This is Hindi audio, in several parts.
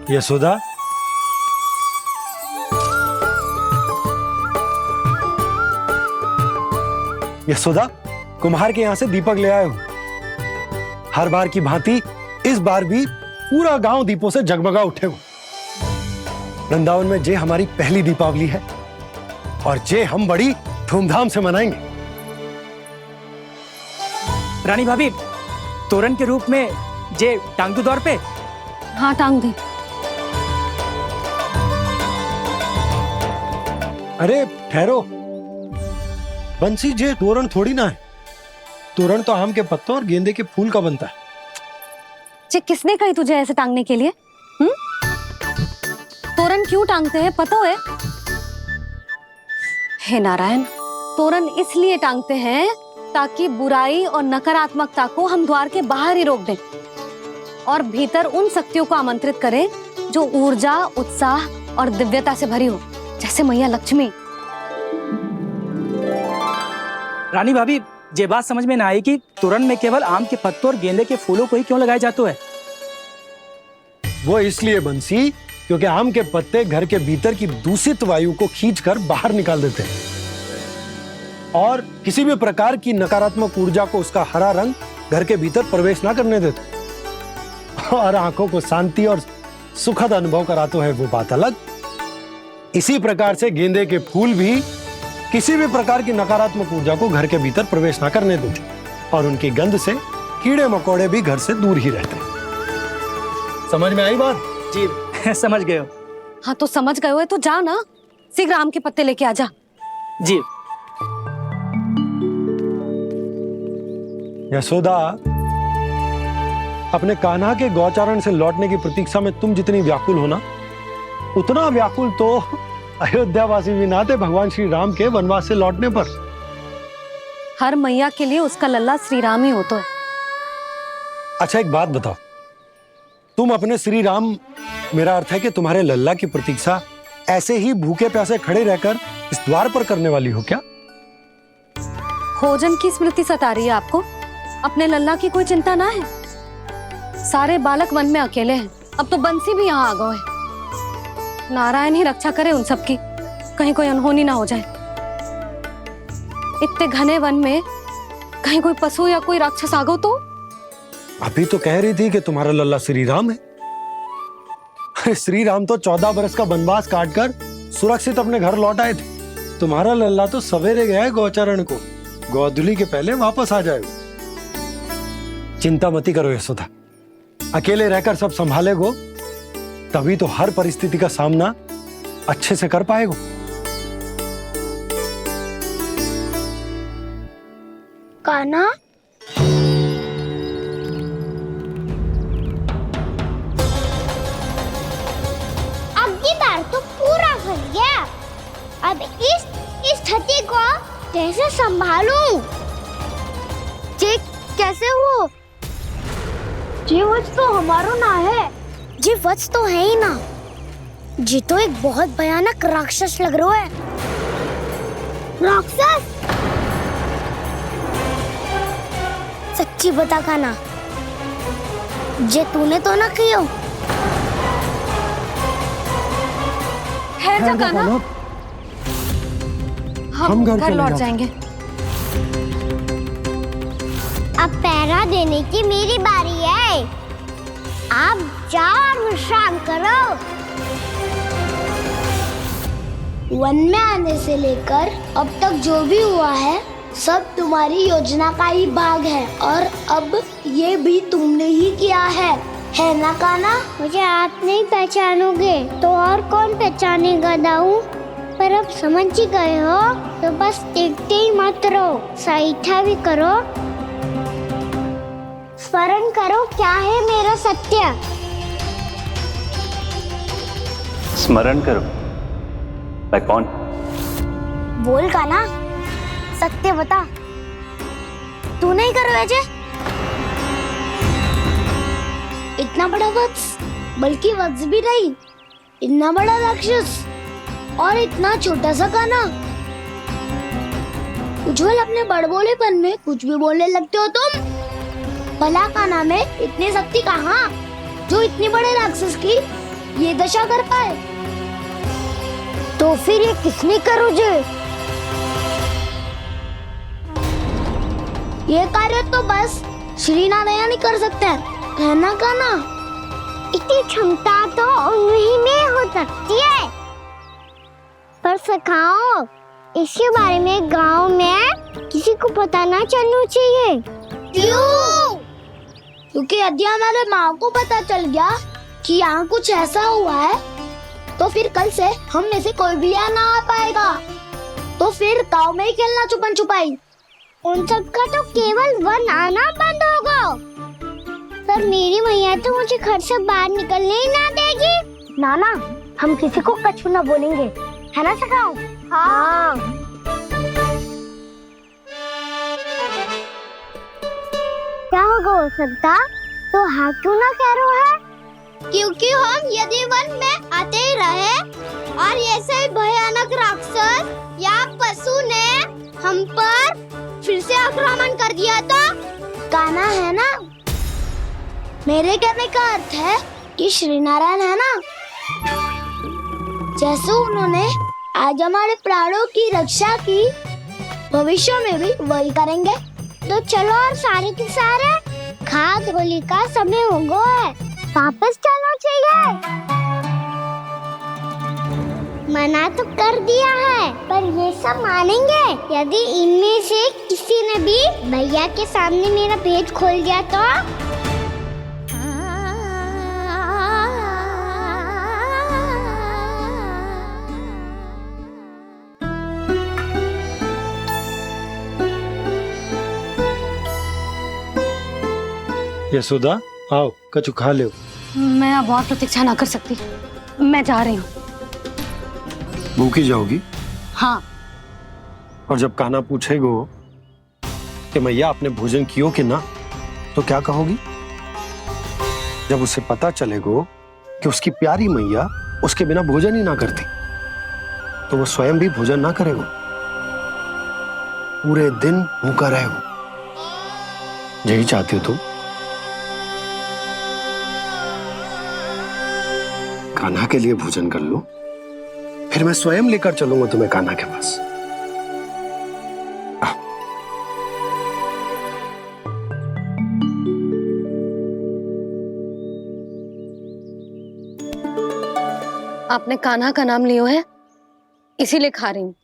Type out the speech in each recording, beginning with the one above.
यशोदा, यशोदा, कुम्हार के यहां से दीपक ले आए हूं। हर बार की भांति इस बार भी पूरा गांव दीपों से जगमगा उठे हो। वृंदावन में जे हमारी पहली दीपावली है और जे हम बड़ी धूमधाम से मनाएंगे। रानी भाभी, तोरण के रूप में जे टांग दो दौर पे। हाँ, टांग दे। अरे ठहरो बंसी, जे तोरण थोड़ी ना है। तोरण तो आम के पत्तों और गेंदे के फूल का बनता है। जे किसने कही तुझे ऐसे टांगने के लिए? तोरण क्यों टांगते हैं पता है? हे नारायण, तोरण इसलिए टांगते हैं ताकि बुराई और नकारात्मकता को हम द्वार के बाहर ही रोक दें और भीतर उन शक्तियों को आमंत्रित करें जो ऊर्जा, उत्साह और दिव्यता से भरी हो, जैसे मैया लक्ष्मी। रानी भाभी, ये बात समझ में ना आई कि तोरण में केवल आम के पत्तों और गेंदे के फूलों को ही क्यों लगाया जाता है? वो इसलिए बंसी, क्योंकि आम के पत्ते घर के भीतर की दूषित वायु को खींचकर बाहर निकाल देते हैं और किसी भी प्रकार की नकारात्मक ऊर्जा को उसका हरा रंग घर के भीतर प्रवेश ना करने देते और आंखों को शांति और सुखद अनुभव कराते है, वो बात अलग। इसी प्रकार से गेंदे के फूल भी किसी भी प्रकार की नकारात्मक ऊर्जा को घर के भीतर प्रवेश ना करने देते और उनकी गंध से कीड़े मकोड़े भी घर से दूर ही रहते हैं। समझ में आई बात? जी समझ गए हो। हाँ, तो समझ गए हो तो जा ना, शीघ्र आम के पत्ते लेके आ जा। जी। यशोदा, अपने कान्हा के गौचारण से लौटने की प्रतीक्षा में तुम जितनी व्याकुल हो ना, उतना व्याकुल तो अयोध्यावासी भी ना थे भगवान श्री राम के वनवास से लौटने पर। हर मैया के लिए उसका लल्ला श्री राम ही होता है। अच्छा एक बात बताओ, तुम अपने श्री राम, मेरा अर्थ है कि तुम्हारे लल्ला की प्रतीक्षा ऐसे ही भूखे प्यासे खड़े रहकर इस द्वार पर करने वाली हो क्या? भोजन की स्मृति सता रही है आपको? अपने लल्ला की कोई चिंता ना है। सारे बालक वन में अकेले हैं, अब तो बंसी भी यहाँ आ गए हैं। नारायण ही रक्षा करे उन सबकी, कहीं कोई अनहोनी ना हो जाए। इतने घने वन में कहीं कोई पशु या कोई राक्षस आ गो तो? अभी तो कह रही थी कि तुम्हारा लल्ला श्री राम है। अरे श्री राम तो 14 बरस का वनवास काटकर सुरक्षित अपने घर लौट आए थे। तुम्हारा लल्ला तो सवेरे गया है गौचरण को, गोधूली के पहले वापस आ जाएगा। चिंता मती करो यशोदा, अकेले रहकर सब संभालेगो तभी तो हर परिस्थिति का सामना अच्छे से कर पाएगो। कान्हा, अब की बार तो पूरा फंस गया। अब इस स्थिति को कैसे संभालूं? जी कैसे हो? जी वच तो हमारो ना है। जी वच तो है ही ना। जी तो एक बहुत भयानक राक्षस लग रहा है। राक्षस? सच्ची बता कान्हा, जे तूने तो ना कियो? है जा कान्हा, हम घर लौट जाएंगे। अब पहरा देने की मेरी बारी है। आप जाओ और विश्राम करो। वन में आने से लेकर अब तक जो भी हुआ है सब तुम्हारी योजना का ही भाग है और अब ये भी तुमने ही किया है ना कान्हा? मुझे आप नहीं पहचानोगे तो और कौन पहचानेगा दाऊ? पर अब समझ ही गए हो तो बस देखते ही मत रहो, सईठा भी करो, स्मरण करो क्या है मेरा सत्य। स्मरण करो? मैं कौन? बोल कान्हा, सत्य बता। तू नहीं कर वैसे? इतना बड़ा वत्स, बल्कि वत्स भी नहीं, इतना बड़ा राक्षस और इतना छोटा सा कान्हा। उज्जवल अपने बड़बोलेपन में कुछ भी बोलने लगते हो तुम। भला कान्हा में इतनी शक्ति कहाँ जो इतनी बड़े राक्षस की ये दशा कर पाए। तो फिर ये किसने करो जे? ये कार्य तो बस श्री नारायण ही कर सकते हैं, है ना कान्हा? इतनी क्षमता तो उन्हीं में हो सकती है, पर सखाओ इसके बारे में गांव में किसी को पता ना चलना चाहिए। क्यों? क्योंकि यदि हमारे माँ को पता चल गया कि यहाँ कुछ ऐसा हुआ है, तो फिर कल से हम में से कोई भी यहाँ ना आ पाएगा। तो फिर गांव में ही खेलना छुपन छुपाई। उन सब का तो केवल वन आना बंद होगा। पर मेरी मैया तो मुझे घर से बाहर निकलने ही ना देगी। नाना, हम किसी को कछु ना बोलेंगे, है ना सखाओ? हाँ। क्या होगा हो सकता? तो हाँ क्यों ना कह रहे है? क्योंकि हम यदि वन में आते ही रहे और ऐसे भयानक राक्षस या पशु ने हम पर फिर से आक्रमण कर दिया तो कान्हा, है ना? मेरे कहने का अर्थ है कि श्री नारायण है ना, जैसे उन्होंने आज हमारे प्राणों की रक्षा की, भविष्य में भी वही करेंगे। तो चलो और सारे के सारे खाद होली का समय हो गया है, वापस चलना चाहिए। मना तो कर दिया है, पर ये सब मानेंगे यदि इनमें से किसी ने भी भैया के सामने मेरा पेट खोल दिया तो? यशोदा, आओ कछु खा लो। मैं अब और प्रतीक्षा ना कर सकती, मैं जा रही हूँ। भूखी जाओगी? हाँ। और जब कान्हा पूछेगो कि मैया आपने भोजन कियो कि ना, तो क्या कहोगी? जब उसे पता चलेगो कि उसकी प्यारी मैया उसके बिना भोजन ही ना करती, तो वो स्वयं भी भोजन ना करेगो, पूरे दिन भूखा रहेगो। यही चाहती हो तुम? कान्हा के लिए भोजन कर लो, फिर मैं स्वयं लेकर चलूंगा तुम्हें कान्हा के पास। आपने कान्हा का नाम लियो है, इसीलिए खा रही हूँ।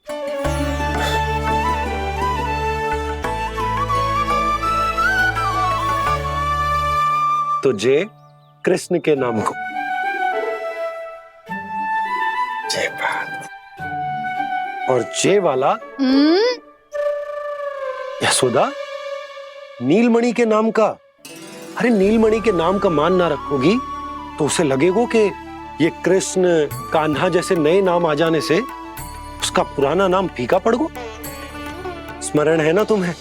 तो जय कृष्ण के नाम को। जय बात। और जय वाला यशोदा, नीलमणि के नाम का। अरे नीलमणि के नाम का मान ना रखोगी तो उसे लगेगा कि ये कृष्ण कान्हा जैसे नए नाम आ जाने से उसका पुराना नाम फीका पड़ गो। स्मरण है ना तुम्हें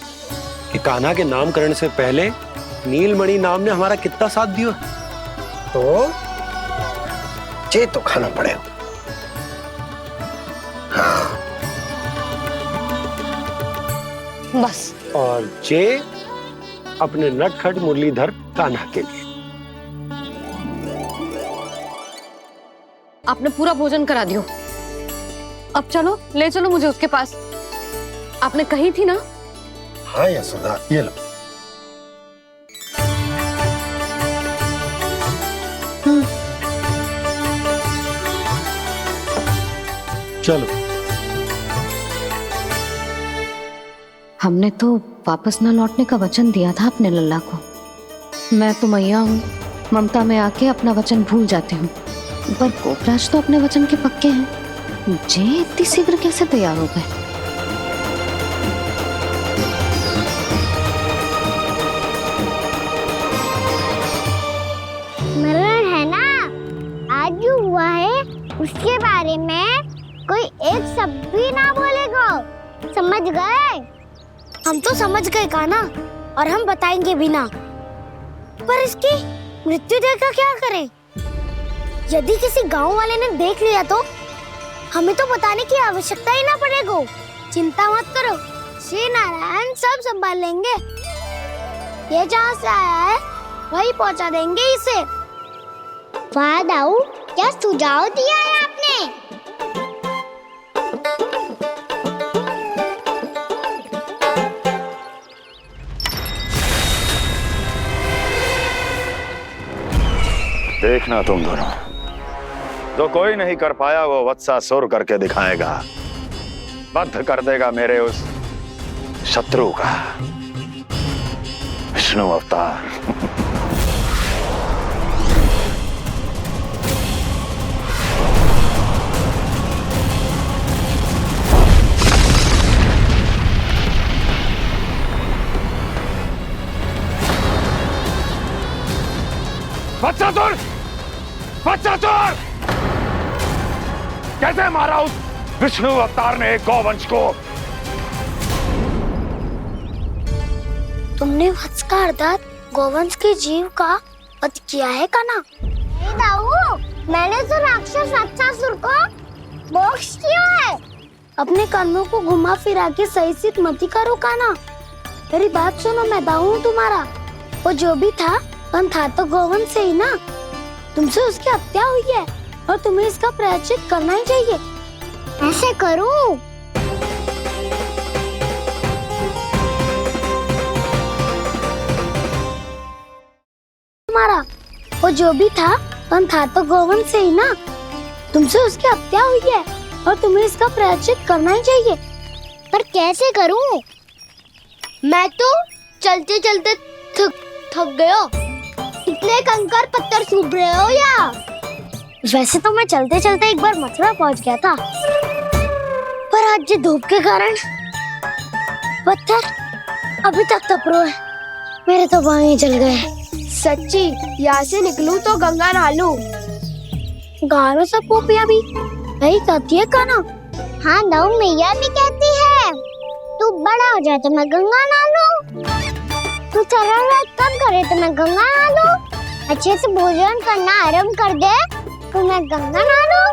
कि कान्हा के नामकरण से पहले नीलमणि नाम ने हमारा कितना साथ दिया? तो जे तो खाना पड़ेगा। हाँ। बस। और जे अपने नटखट मुरलीधर कान्हा के लिए। आपने पूरा भोजन करा दियो, अब चलो, ले चलो मुझे उसके पास। आपने कही थी ना? हाँ यशोदा, ये लो। चलो। हमने तो वापस न लौटने का वचन दिया था अपने लल्ला को। मैं तो मैया हूँ, ममता में आके अपना वचन भूल जाती हूँ, पर गोपराज तो अपने वचन के पक्के हैं। जे इतनी शीघ्र कैसे तैयार हो गए? मरण है ना, आज जो हुआ है उसके बारे में कोई एक शब्द भी ना बोलेगा, समझ गए? हम तो समझ गए कान्हा, और हम बताएंगे भी ना। पर इसकी मृत्यु देखकर क्या करें? यदि किसी गांव वाले ने देख लिया तो हमें तो बताने की आवश्यकता ही ना पड़ेगा। चिंता मत करो, श्री नारायण सब संभाल लेंगे। ये जहाँ से आया है वही पहुंचा देंगे इसे। वाह दाऊ, क्या सुझाव दिया है आपने? देखना तुम दोनों, जो कोई नहीं कर पाया वो वत्सासुर करके दिखाएगा, बद्ध कर देगा मेरे उस शत्रु का विष्णु अवतार। वत्सासुर! वत्सासुर! कैसे मारा उस विष्णु अवतार ने एक गौवंश को? तुमने वत्स का अर्थात गौवंश के जीव का वध किया है कान्हा? नहीं दाऊ, मैंने तो राक्षस वत्सासुर को मोक्ष किया है। अपने कर्मों को घुमा फिरा के सही सिद्ध मत करो कान्हा। मेरी बात सुनो, मैं दाऊ हूँ तुम्हारा। वो जो भी था पर था तो गौवंश से ही ना। तुमसे उसकी हत्या हुई है और तुम्हें इसका प्रायश्चित करना ही चाहिए। ऐसे करूं? तुम्हारा वो जो भी था पर था तो गौवंश से ही ना। तुमसे उसकी हत्या हुई है और तुम्हें इसका प्रायश्चित करना ही चाहिए। पर कैसे करूं? मैं तो चलते चलते थक गया। इतने कंकर पत्थर सूख रहे हो या? वैसे तो मैं चलते चलते एक बार मथुरा पहुंच गया था, पर आज ये धूप के कारण पत्थर अभी तक तप रहे हैं। मेरे तो बाएं जल गए। सच्ची, यहाँ से निकलूं तो गंगा नहा लूं। गारो सब पोपिया भी यही कहती है कान्हा। हाँ दाऊ, मैया भी कहती है तू बड़ा हो जाए तो मैं गंगा नहा लूं, तू चरण व्रत कम करे तो मैं गंगा नहा लूं, अच्छे से भोजन करना आरंभ कर दे तो मैं गंगा नहा लूं।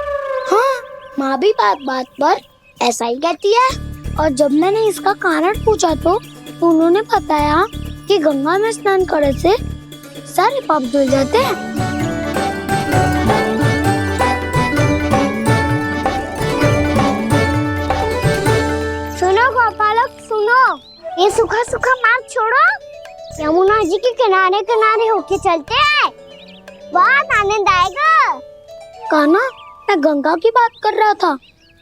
हाँ, माँ भी बात पर ऐसा ही कहती है। और जब मैंने इसका कारण पूछा तो उन्होंने बताया कि गंगा में स्नान करने से सारे पाप धुल जाते हैं। सुनो गोपालक सुनो, ये सूखा सूखा मार्ग छोड़ो, यमुना जी के किनारे किनारे होके चलते हैं, बहुत आनंद आएगा। कान्हा, मैं गंगा की बात कर रहा था,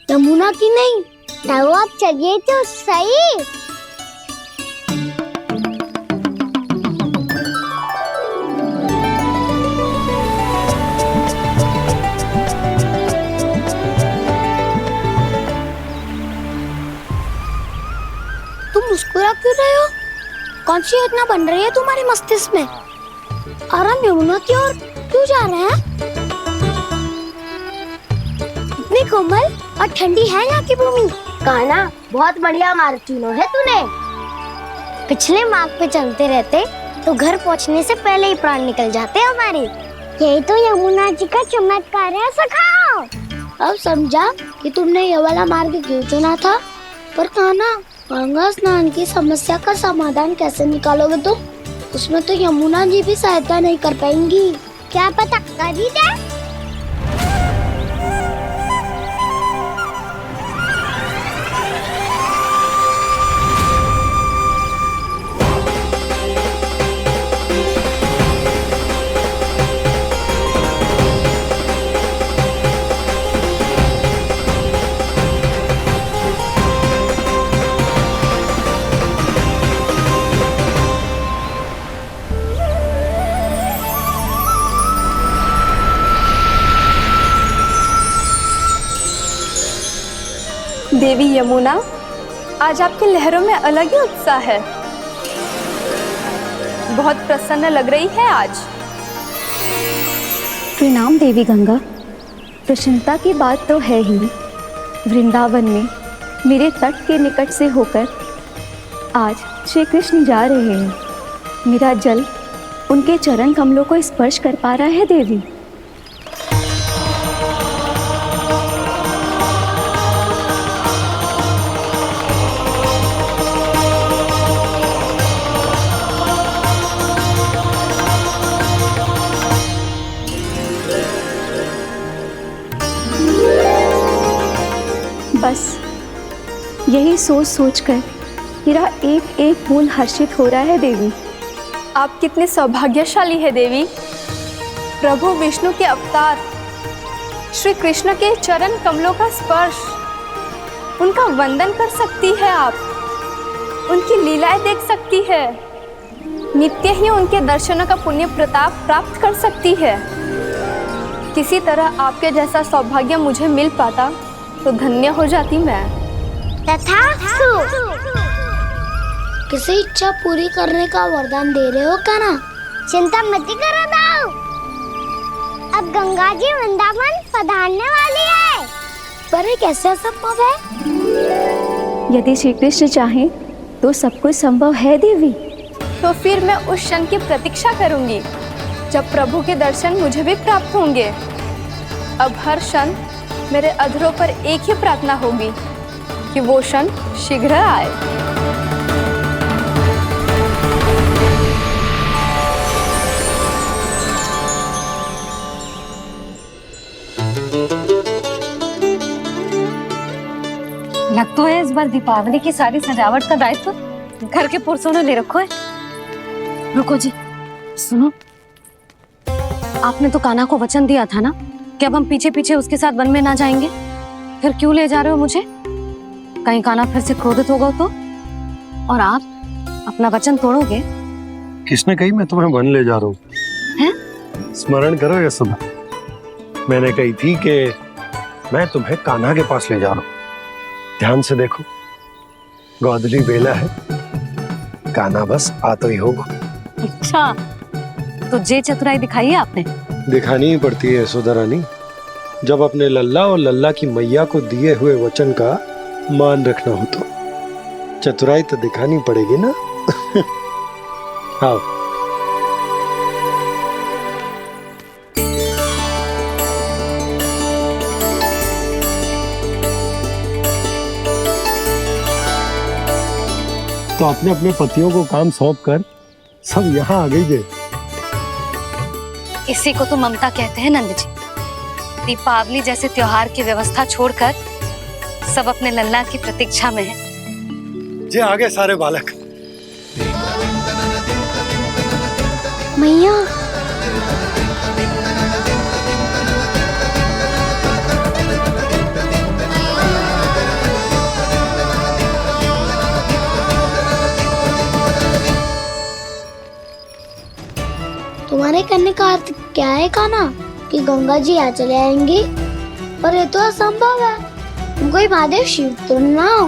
यमुना की नहीं। तो आप चलिए तो सही। तुम मुस्कुरा क्यों रहे हो? कौन सी योजना बन रही है तुम्हारे मस्तिष्क में? और हम यमुना की ओर क्यों जा रहे हैं? इतनी कोमल और ठंडी है यहाँ की भूमि। कान्हा, बहुत बढ़िया मार्ग चुना है तूने। पिछले मार्ग पे चलते रहते तो घर पहुँचने से पहले ही प्राण निकल जाते हमारे। यही तो यमुना जी का चमत्कार है सखा। अब समझा कि तुमने ये वाला मार्ग क्यों चुना था। पर कान्हा, गंगा स्नान की समस्या का समाधान कैसे निकालोगे तुम? उसमें तो यमुना जी भी सहायता नहीं कर पाएंगी। क्या पता कर ही दे। देवी यमुना, आज आपकी लहरों में अलग ही उत्साह है। बहुत प्रसन्न लग रही है आज। प्रणाम देवी गंगा। प्रसन्नता की बात तो है ही। वृंदावन में मेरे तट के निकट से होकर आज श्री कृष्ण जा रहे हैं। मेरा जल उनके चरण कमलों को स्पर्श कर पा रहा है देवी। यही सोच सोचकर मेरा एक एक खून हर्षित हो रहा है देवी। आप कितने सौभाग्यशाली है देवी। प्रभु विष्णु के अवतार श्री कृष्ण के चरण कमलों का स्पर्श, उनका वंदन कर सकती है आप, उनकी लीलाएं देख सकती है, नित्य ही उनके दर्शनों का पुण्य प्रताप प्राप्त कर सकती है। किसी तरह आपके जैसा सौभाग्य मुझे मिल पाता तो धन्य हो जाती मैं। तथास्तु। किसी इच्छा पूरी करने का वरदान दे रहे हो क्या ना? चिंता मत करो दाऊ, अब गंगा जी वृंदावन पधारने वाली है। पर ये कैसे संभव है? यदि श्री कृष्ण चाहें तो सब कुछ संभव है देवी। तो फिर मैं उस क्षण की प्रतीक्षा करूंगी जब प्रभु के दर्शन मुझे भी प्राप्त होंगे। अब हर क्षण मेरे अधरों पर एक ही प्रार्थना होगी कि वो क्षण शीघ्र आए। लग तो है इस बार दीपावली की सारी सजावट का दायित्व घर के पुरुषों ने ले रखो है। रुको जी, सुनो, आपने तो कान्हा को वचन दिया था ना कि अब हम पीछे पीछे उसके साथ वन में ना जाएंगे। फिर क्यों ले जा रहे हो मुझे? कहीं कान्हा फिर से क्रोधित होगा तो? और आप अपना वचन तोड़ोगे? किसने कही मैं तुम्हें वन ले जा रहा हूँ? स्मरण करो ये सुबह, मैंने कही थी कि मैं तुम्हें कान्हा के पास ले जा रहा हूँ। ध्यान से देखो, गोदली बेला है, कान्हा बस आ तो ही होगा। अच्छा, तो जे चतुराई दिखाई है आपने? दिखानी ही पड़ती है यशोदा रानी, जब अपने लल्ला और लल्ला की मैया को दिए हुए वचन का मान रखना हो तो चतुराई तो दिखानी पड़ेगी ना। आओ। तो अपने अपने पतियों को काम सौंप कर सब यहाँ आ गई है। इसी को तो ममता कहते हैं नंद जी। दीपावली जैसे त्योहार की व्यवस्था छोड़कर सब अपने लल्ला की प्रतीक्षा में हैं। जे आगे सारे बालक। मैया, तुम्हारे कहने का अर्थ क्या है कान्हा? कि गंगा जी आ चले आएंगी? पर ये तो असंभव है। तुम कोई महादेव शिव तो ना हो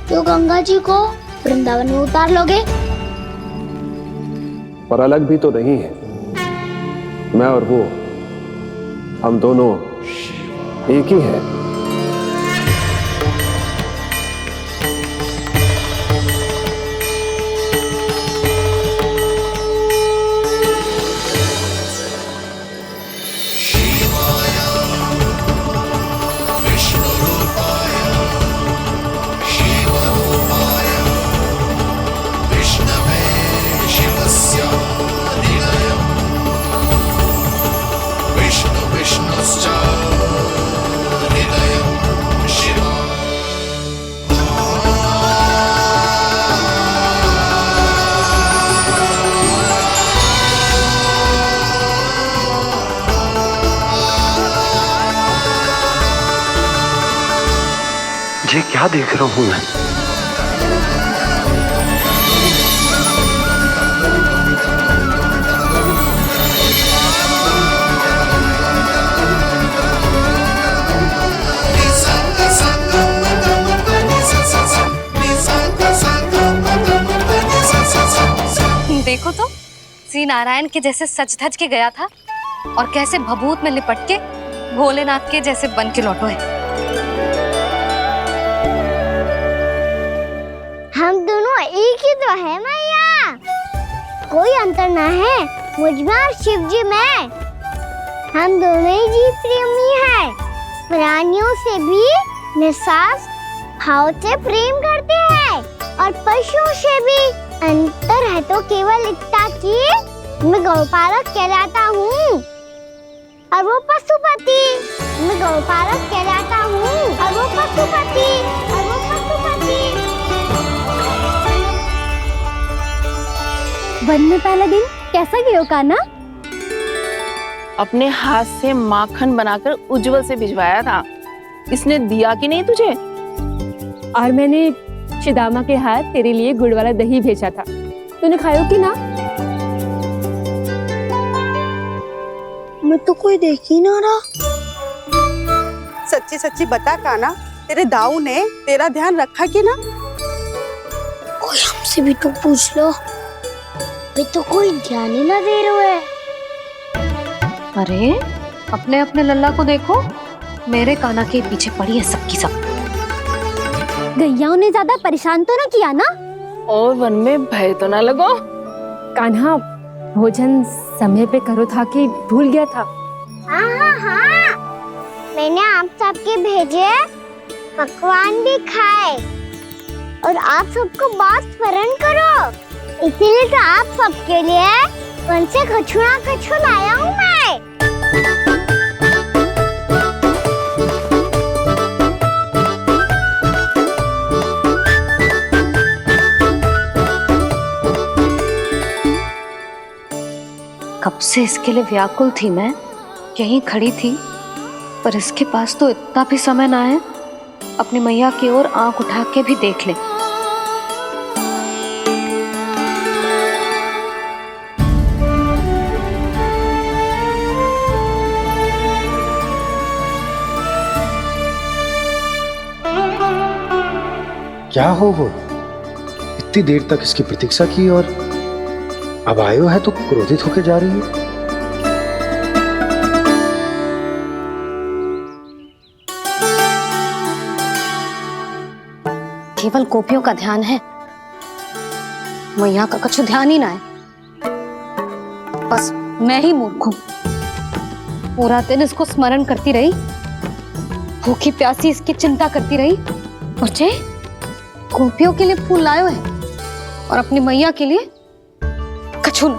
तो गंगा जी को वृंदावन में उतार लोगे? पर अलग भी तो नहीं है। मैं और वो, हम दोनों एक ही हैं। ये क्या देख रहा हूँ मैं? देखो तो, श्री नारायण के जैसे सज धज के गया था और कैसे भभूत में लिपट के भोलेनाथ के जैसे बन के लौटो है। हम दोनों एक ही तो है मैया, कोई अंतर ना है मुझ में और शिव जी में। हम दोनों ही जीव प्रेमी हैं, प्राणियों से भी निस्वार्थ भाव से प्रेम करते हैं और पशुओं से भी। अंतर है तो केवल इतना कि मैं गौपालक कहलाता हूँ और वो पशुपति। मैं गौपालक कहलाता हूँ और वो पशुपति। वन में पहला दिन कैसा गया कान्हा? अपने हाथ से माखन बनाकर उज्जवल से भिजवाया था। इसने दिया कि नहीं तुझे? और मैंने शिदामा के हाथ तेरे लिए गुड़ वाला दही भेजा था, तूने खायो कि ना? मैं तो कोई देख ही ना रहा। सच्ची सच्ची बता कान्हा, तेरे दाऊ ने तेरा ध्यान रखा कि ना? कोई हमसे भी तो पूछ लो। वे तो कोई ध्यान ही ना दे रहे हैं। अरे अपने अपने लल्ला को देखो, मेरे कान्हा के पीछे पड़ी है सबकी सब। गैयाओं ने ज्यादा परेशान तो ना किया ना? और वन में भय तो ना लगो? कान्हा भोजन समय पे करो था कि भूल गया था? हाँ, मैंने आप सबके भेजे पकवान भी खाए और आप सबको बात स्मरण करो, इसीलिए तो आप सबके लिए वन से कछु लाया हूँ मैं। कब से इसके लिए व्याकुल थी मैं, यहीं खड़ी थी, पर इसके पास तो इतना भी समय ना है अपनी मैया की ओर आंख उठा के भी देख ले। क्या हो वो? इतनी देर तक इसकी प्रतीक्षा की और अब आयो है तो क्रोधित होकर जा रही है। केवल गोपियों का ध्यान है, मैया का कछु ध्यान ही ना है। बस मैं ही मूर्ख हूं, पूरा दिन इसको स्मरण करती रही, भूखी प्यासी इसकी चिंता करती रही, और जे गोपियों के लिए फूल लायो है और अपनी मैया के लिए कछु न।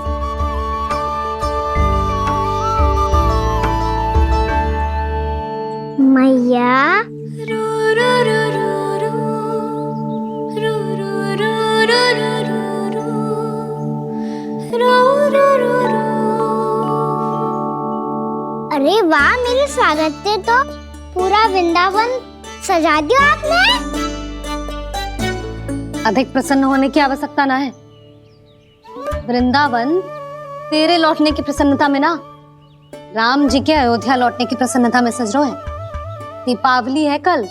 मैया अरे वाह, मेरे स्वागत से तो पूरा वृंदावन सजा दिया आपने। अधिक प्रसन्न होने की आवश्यकता ना है। वृंदावन तेरे लौटने की प्रसन्नता में ना, राम जी के अयोध्या लौटने की प्रसन्नता में सज रहे हैं। दीपावली है कल।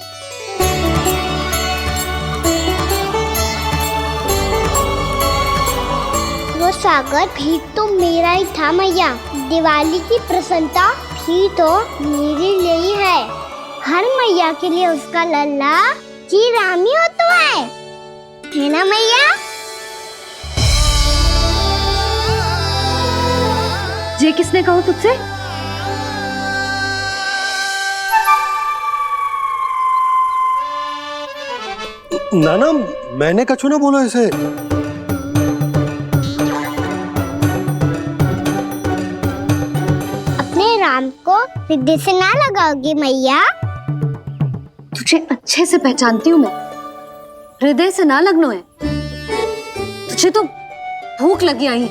वो स्वागत भी तो मेरा ही था मैया। दिवाली की प्रसन्नता भी तो मेरे लिए ही है। हर मैया के लिए उसका लल्ला जी राम ही होता है ना मैया? ये किसने कहा तुझसे? नाना, मैंने कछु ना बोला इसे। अपने राम को हृदय से ना लगाओगी मैया? तुझे अच्छे से पहचानती हूँ मैं, हृदय से ना लगनो है। तुझे तो भूख लगी आई,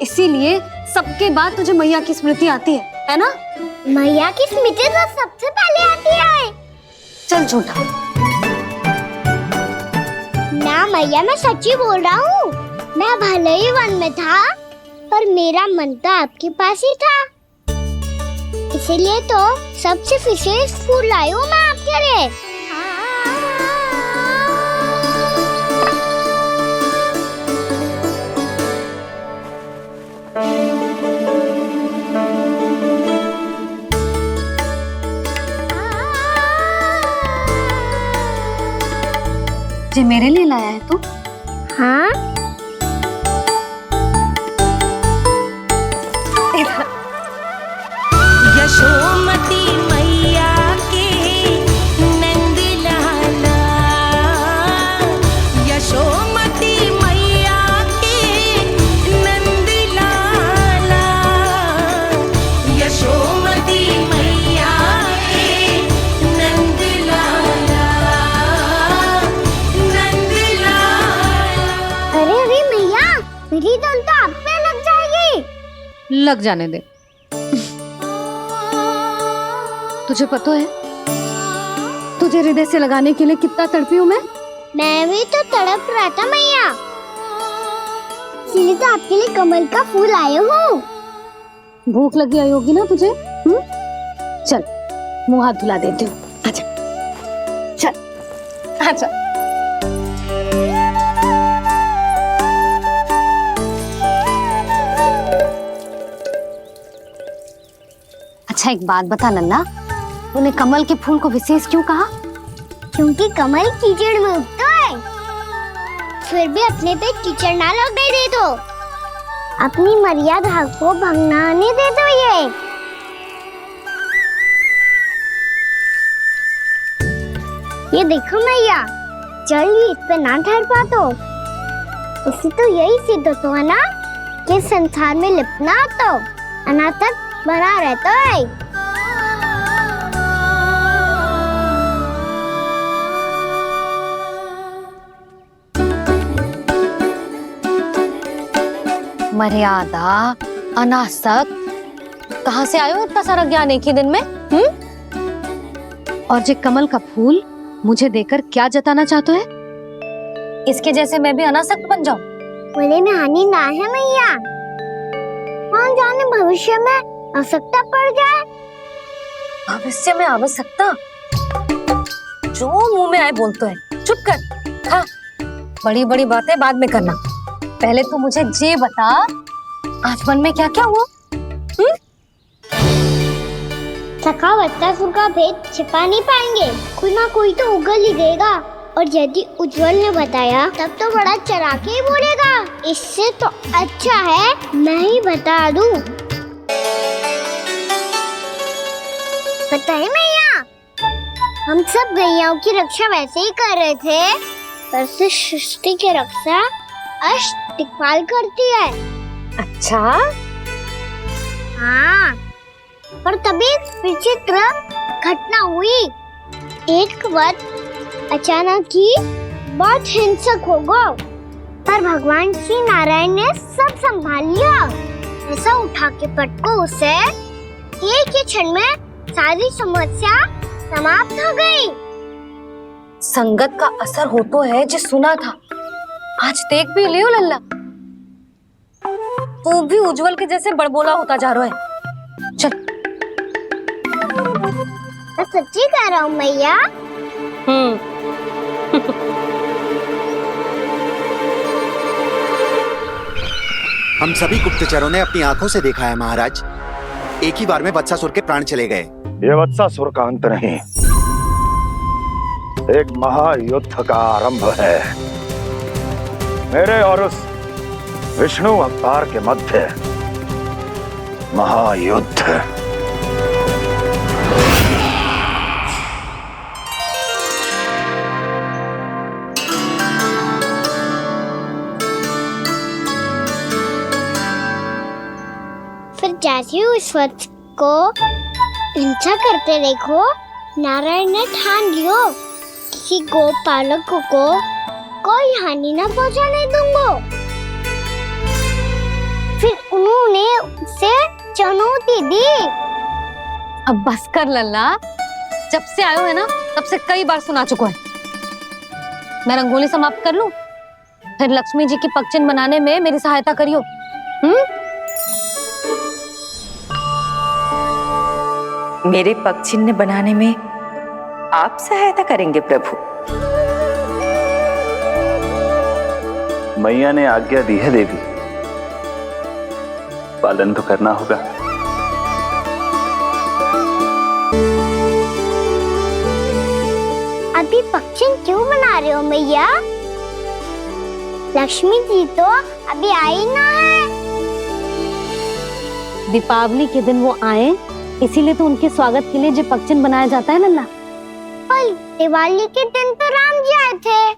इसीलिए सबके बाद तुझे मैया की स्मृति आती है ना? मैया की स्मृति तो सबसे पहले आती है। चल झूठा। ना मैया, मैं सच्ची बोल रहा हूँ। मैं भले ही वन में था, पर मेरा मन तो आपके पास ही था। इसीलिए तो सबसे विशेष फूल लाई हूँ मैं आपके लिए। ये मेरे लिए लाया है तू? हाँ, यशोमती मैया के नंद लाला, यशोमती मैया के नंद लाला, यशोमती मैया के नंद लाला, नंद लाला। अरे अरे मैया, मेरी दाल तो लग जाने दे। तुझे पता है तुझे हृदय से लगाने के लिए कितना तड़पी हूँ मैं भी तो तड़प रहा था मैया, इसलिए तो आपके लिए कमल का फूल आया हूँ। भूख लगी आई होगी ना तुझे? चल मुंह हाथ धुला देती हूँ। आजा चल आजा। अच्छा एक बात बता लल्ला, तूने कमल के फूल को विशेष क्यों कहा? क्योंकि कमल कीचड़ में उगता है, फिर भी अपने पे कीचड़ ना लगने दे दो, अपनी मर्यादा को भंगना नहीं दे दो। ये देखो मैया, जल भी इस पे ना ठहर पा तो इससे तो यही सिद्ध होता है ना कि संसार में लिपना तो अनाथ तक बना रहता है। मर्यादा, अनासक्त, कहाँ से आयो इतना सारा ज्ञान एक ही दिन में? और जे कमल का फूल मुझे देकर क्या जताना चाहते है? इसके जैसे मैं भी अनासक्त बन जाऊं? बोले में हानि ना है मैया, कौन जाने भविष्य में आवश्यकता पड़ जाए। भविष्य में आवश्यकता? जो मुंह में आए बोलते हैं, चुप कर। हाँ, बड़ी बड़ी बातें बाद में करना, पहले तो मुझे ये बता आज मन में क्या क्या हुआ? सखा बत्तासुर का भेद छिपा नहीं पाएंगे, कोई ना कोई तो उगल ही देगा, और यदि उज्जवल ने बताया तब तो बड़ा चढ़ा के ही बोलेगा। इससे तो अच्छा है मैं ही बता दूं। पता है मैया, हम सब गैयाओं की रक्षा वैसे ही कर रहे थे, पर से सृष्टि की रक्षा अष्ट दिक्पाल करती है। अच्छा? हाँ, पर तभी विचित्र घटना हुई। एक बार अचानक ही बहुत हिंसक हो गया, पर भगवान श्री नारायण ने सब संभाल लिया। ऐसा उठा के पटको उसे, एक ही क्षण में सारी समस्या समाप्त हो गई। संगत का असर हो तो है जो सुना था, आज देख भी लियो लल्ला, तू भी उज्जवल के जैसे बड़बोला होता जा रहा है। चल। मैं सच्ची कह रहा हूँ मैया। हम सभी गुप्तचरों ने अपनी आंखों से देखा है महाराज, एक ही बार में वत्सासुर के प्राण चले गए। ये वत्सासुर का अंत नहीं, एक महायुद्ध का आरंभ है। मेरे और उस विष्णु अवतार के मध्य महायुद्ध। फिर जैसे ही उस वत्स को हिंसा करते देखो, नारायण ने ठान लियो किसी गोपालक को कोई हानि न पहुंचाने दूंगा। फिर उन्होंने उसे चुनौती दी। अब बस कर लल्ला, जब से आयो है ना तब से कई बार सुना चुका है। मैं रंगोली समाप्त कर लूं, फिर लक्ष्मी जी की पगचिन बनाने में मेरी सहायता करियो। मेरे पगचिन्ह बनाने में आप सहायता करेंगे प्रभु? मैया ने आज्ञा दी है देवी, पालन तो करना होगा। अभी पगचिन क्यों बना रहे हो मैया? लक्ष्मी जी तो अभी आई ना है। दीपावली के दिन वो आए, इसीलिए तो उनके स्वागत के लिए जो पगचिन बनाया जाता है लल्ला। पर दिवाली के दिन तो राम जी आए थे,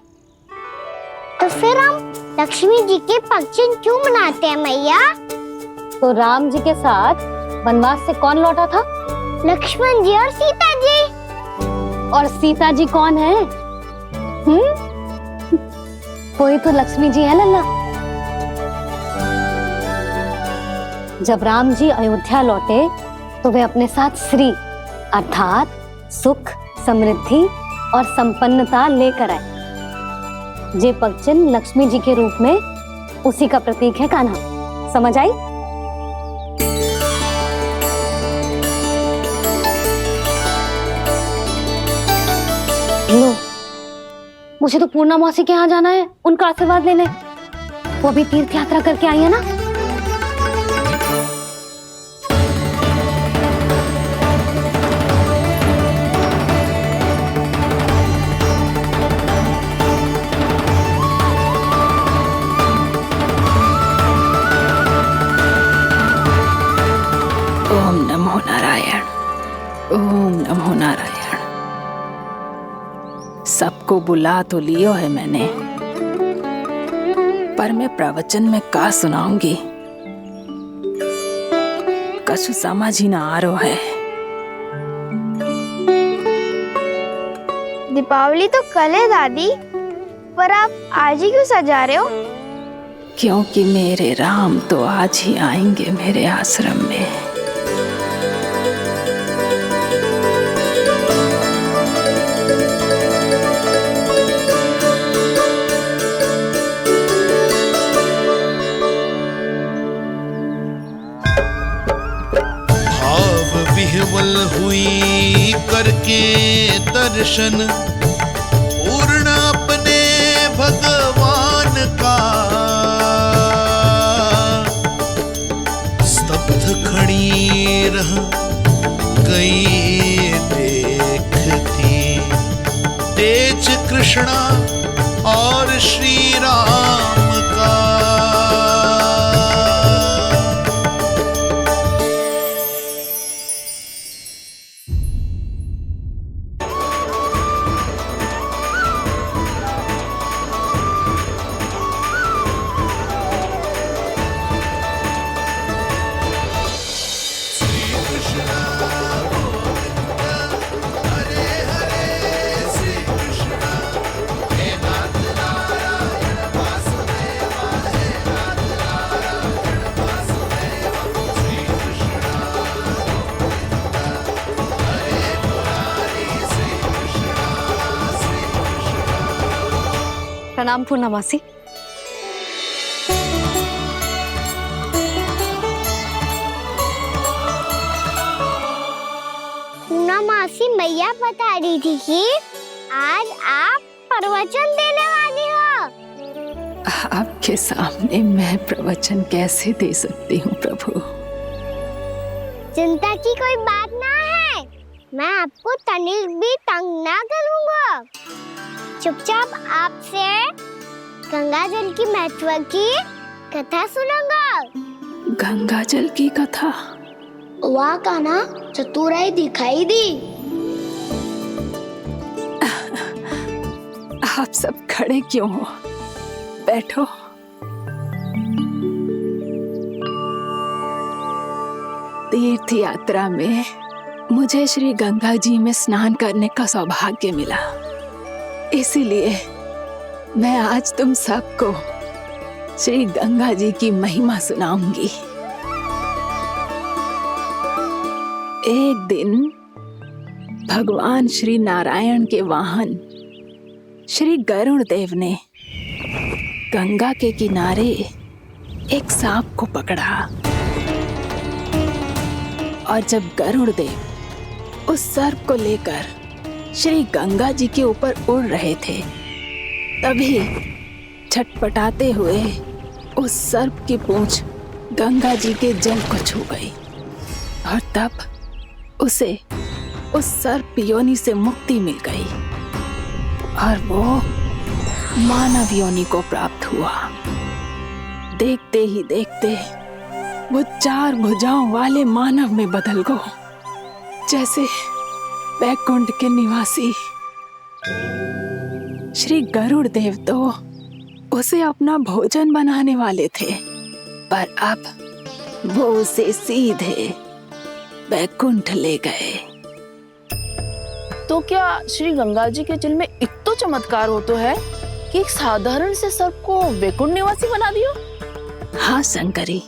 तो फिर हम लक्ष्मी जी के पगचिन क्यों बनाते हैं मैया? तो राम जी के साथ वनवास से कौन लौटा था? लक्ष्मण जी और सीता जी। और सीता जी कौन है? वही तो लक्ष्मी जी है लल्ला। जब राम जी अयोध्या लौटे तो वे अपने साथ श्री अर्थात सुख, समृद्धि और संपन्नता लेकर आए। जे पगचिन्ह लक्ष्मी जी के रूप में उसी का प्रतीक है कान्हा। समझ आई? लो, मुझे तो पूर्णा मौसी के यहाँ जाना है उनका आशीर्वाद लेने। वो भी तीर्थ यात्रा करके आई है ना। ओम नमो नारायण, ओम नमो नारायण। सबको बुला तो लियो है मैंने, पर मैं प्रवचन में का सुनाऊंगी, कछु समझ ही ना आ रहा है। दीपावली तो कल है दादी, पर आप आज ही क्यों सजा रहे हो? क्योंकि मेरे राम तो आज ही आएंगे मेरे आश्रम में। विह्वल हुई करके दर्शन, पूर्ण अपने भगवान का, स्तब्ध खड़ी रह गई देखती तेज कृष्णा और श्री राम का। प्रणाम पूर्णा मौसी। पूर्णा मासी मैया बता रही थी कि आज आप प्रवचन देने वाली हो। आपके सामने मैं प्रवचन कैसे दे सकती हूँ प्रभु? चिंता की कोई बात ना है, मैं आपको तनिक भी तंग ना करूँगा। चुपचाप आपसे गंगा जल की महत्व की कथा सुनूंगा। गंगा जल की कथा? वाह कान्हा, चतुराई दिखाई दी। आप सब खड़े क्यों हो? बैठो। तीर्थ यात्रा में मुझे श्री गंगा जी में स्नान करने का सौभाग्य मिला, इसीलिए मैं आज तुम सबको श्री गंगा जी की महिमा सुनाऊंगी। एक दिन भगवान श्री नारायण के वाहन श्री गरुड़ देव ने गंगा के किनारे एक सांप को पकड़ा, और जब गरुड़ देव उस सर्प को लेकर श्री गंगा जी के ऊपर उड़ रहे थे, तभी छटपटाते हुए उस सर्प की पूंछ गंगा जी के जल को छू गई, और तब उसे उस सर्प योनि से मुक्ति मिल गई और वो मानव योनि को प्राप्त हुआ। देखते ही देखते वो 4 भुजाओं वाले मानव में बदल गया, जैसे वैकुंठ के निवासी। श्री गरुड़ देव तो उसे अपना भोजन बनाने वाले थे, पर अब वो उसे सीधे वैकुंठ ले गए। तो क्या श्री गंगा जी के जल में इतना चमत्कार हो तो है कि एक साधारण से सर्प को वैकुंठ निवासी बना दियो? हाँ शंकरी,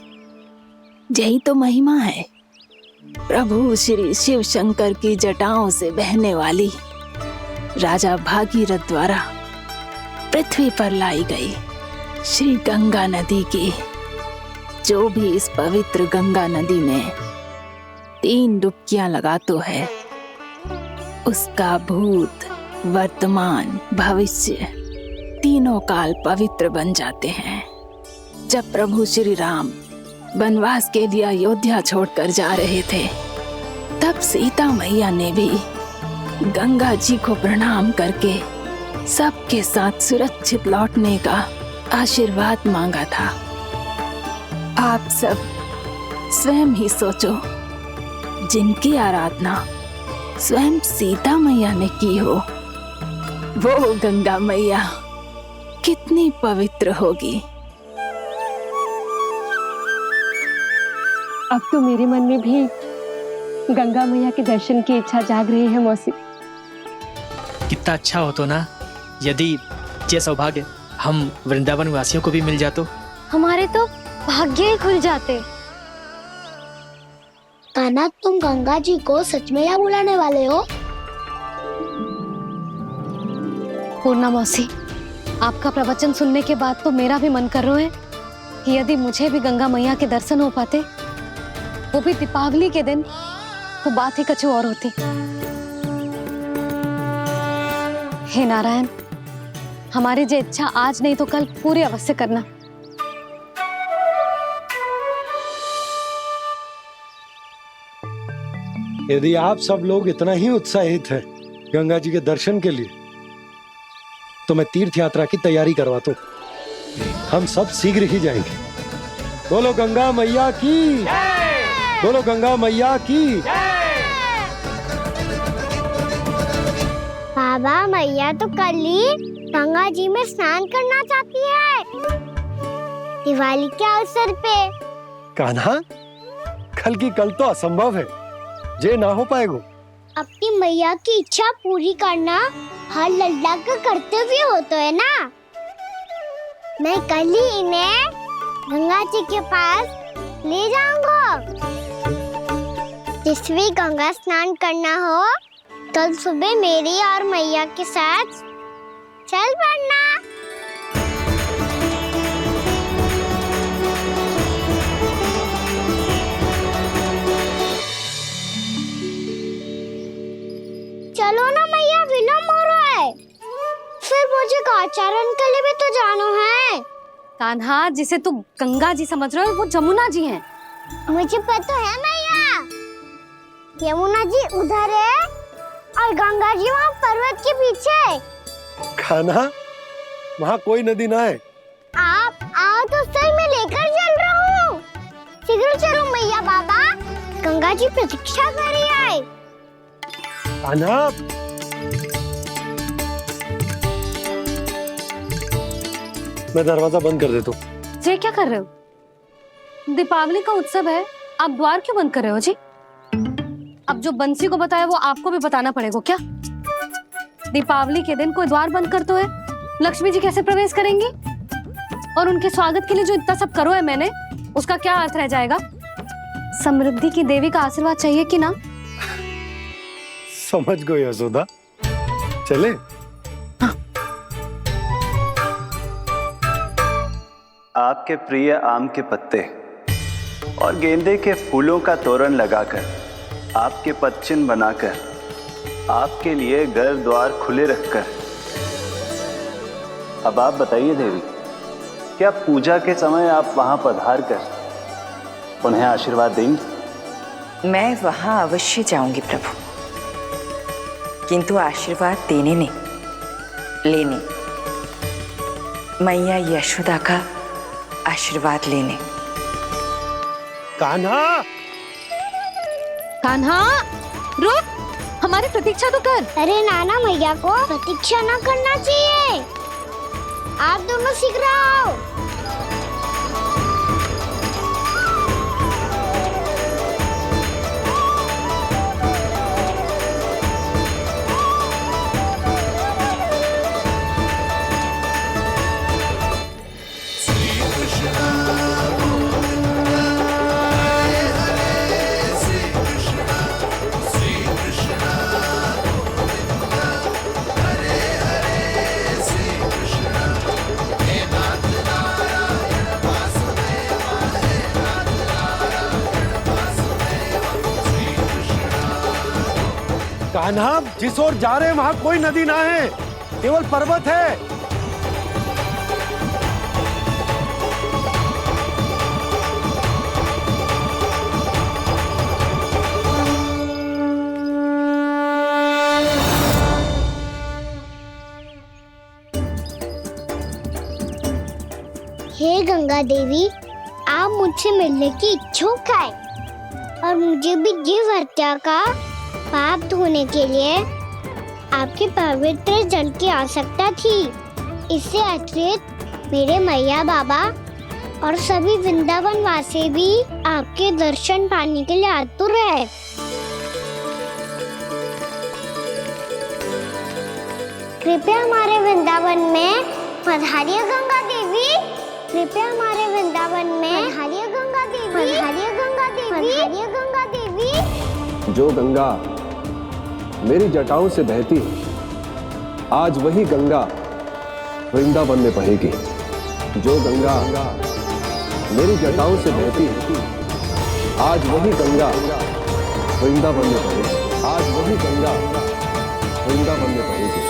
यही तो महिमा है। प्रभु श्री शिव शंकर की जटाओं से बहने वाली राजा भागीरथ द्वारा पृथ्वी पर लाई गई श्री गंगा नदी की, जो भी इस पवित्र गंगा नदी में 3 डुबकियां लगातो है, उसका भूत, वर्तमान, भविष्य तीनों काल पवित्र बन जाते हैं। जब प्रभु श्री राम वनवास के लिए अयोध्या छोड़कर जा रहे थे, तब सीता मैया ने भी गंगा जी को प्रणाम करके सबके साथ सुरक्षित लौटने का आशीर्वाद मांगा था। आप सब स्वयं ही सोचो, जिनकी आराधना स्वयं सीता मैया ने की हो, वो गंगा मैया कितनी पवित्र होगी। अब तो मेरे मन में भी गंगा मैया के दर्शन की इच्छा जाग रही है मौसी। कितना अच्छा हो तो ना यदि ये सौभाग्य हम वृंदावन वासियों को भी मिल जातो। हमारे तो भाग्य ही खुल जाते। कान्हा, तुम गंगा जी को सच में यहाँ बुलाने वाले हो? पूर्णा मौसी, आपका प्रवचन सुनने के बाद तो मेरा भी मन कर रहा है कि यदि मुझे भी गंगा मैया के दर्शन हो पाते, वो भी दीपावली के दिन, तो बात ही कुछ और होती। हे नारायण, हमारी जो इच्छा आज नहीं तो कल पूरी अवश्य करना। यदि आप सब लोग इतना ही उत्साहित हैं गंगा जी के दर्शन के लिए, तो मैं तीर्थ यात्रा की तैयारी करवाता हूं। हम सब शीघ्र ही जाएंगे। बोलो गंगा मैया की, बोलो गंगा मैया की। बाबा, मैया तो कल ही गंगा जी में स्नान करना चाहती है, दिवाली के अवसर पे। कान्हा, कल की कल तो असंभव है, जे ना हो पाएगा। अपनी मैया की इच्छा पूरी करना हर लल्ला का कर्तव्य होता है ना। मैं कल ही इन्हें गंगा जी के पास ले जाऊंगा। जिस भी गंगा स्नान करना हो, कल सुबह मेरी और मैया के साथ चल पड़ना। चलो ना मैया, विलम्ब हो रहा है। फिर मुझे आचरण के लिए भी तो जाना है। कान्हा, जिसे तू गंगा जी समझ रहे हो, वो जमुना जी हैं। मुझे पता है मैया, यमुना जी उधर है और गंगा जी वहाँ पर्वत के पीछे। कान्हा, वहाँ कोई नदी ना है। आप आओ तो सही, मैं लेकर चल रहा हूँ। शीघ्र चलो मैया। बाबा, गंगा जी प्रतीक्षा कर रही है। कान्हा, मैं दरवाजा बंद कर देता हूँ। ये क्या कर रहे हो? दीपावली का उत्सव है, आप द्वार क्यों बंद कर रहे हो जी? अब जो बंसी को बताया वो आपको भी बताना पड़ेगा क्या? दीपावली के दिन कोई द्वार बंद कर तो है, लक्ष्मी जी कैसे प्रवेश करेंगी? और उनके स्वागत के लिए जो इतना सब करो है मैंने, उसका क्या अर्थ रह जाएगा? समृद्धि की देवी का आशीर्वाद चाहिए कि ना? समझ गई यशोदा, चले। आपके प्रिय आम के पत्ते और गेंदे के फूलों का तोरण लगाकर, आपके पदचिन्ह बनाकर, आपके लिए घर द्वार खुले रखकर, अब आप बताइए देवी, क्या पूजा के समय आप वहां पधार कर उन्हें आशीर्वाद देंगी? मैं वहां अवश्य जाऊंगी प्रभु, किंतु आशीर्वाद देने नहीं, लेने, मैया यशोदा का आशीर्वाद लेने। कान्हा, कान्हा, रुक, हमारी प्रतीक्षा तो कर। अरे नाना, मैया को प्रतीक्षा ना करना चाहिए। आप दोनों शीघ्र आओ। कान्हा, जिस ओर जा रहे हैं वहां कोई नदी ना है, केवल पर्वत है। हे गंगा देवी, आप मुझसे मिलने की इच्छुक है और मुझे भी जीव हत्या का पाप धोने के लिए आपके पवित्र जल की आवश्यकता थी। इससे अतिरिक्त मेरे मैया बाबा और सभी वृंदावन वासी भी आपके दर्शन पाने के लिए आतुर है। कृपया हमारे वृंदावन में पधारिए गंगा देवी। कृपया हमारे वृंदावन में पधारिए गंगा देवी। पधारिए गंगा देवी। पधारिए गंगा देवी। जो गंगा मेरी जटाओं से बहती है, आज वही गंगा वृंदावन में बहेगी। जो गंगा मेरी जटाओं से बहती है, आज वही गंगा वृंदावन में बहेगी। आज वही गंगा वृंदावन में बहेगी।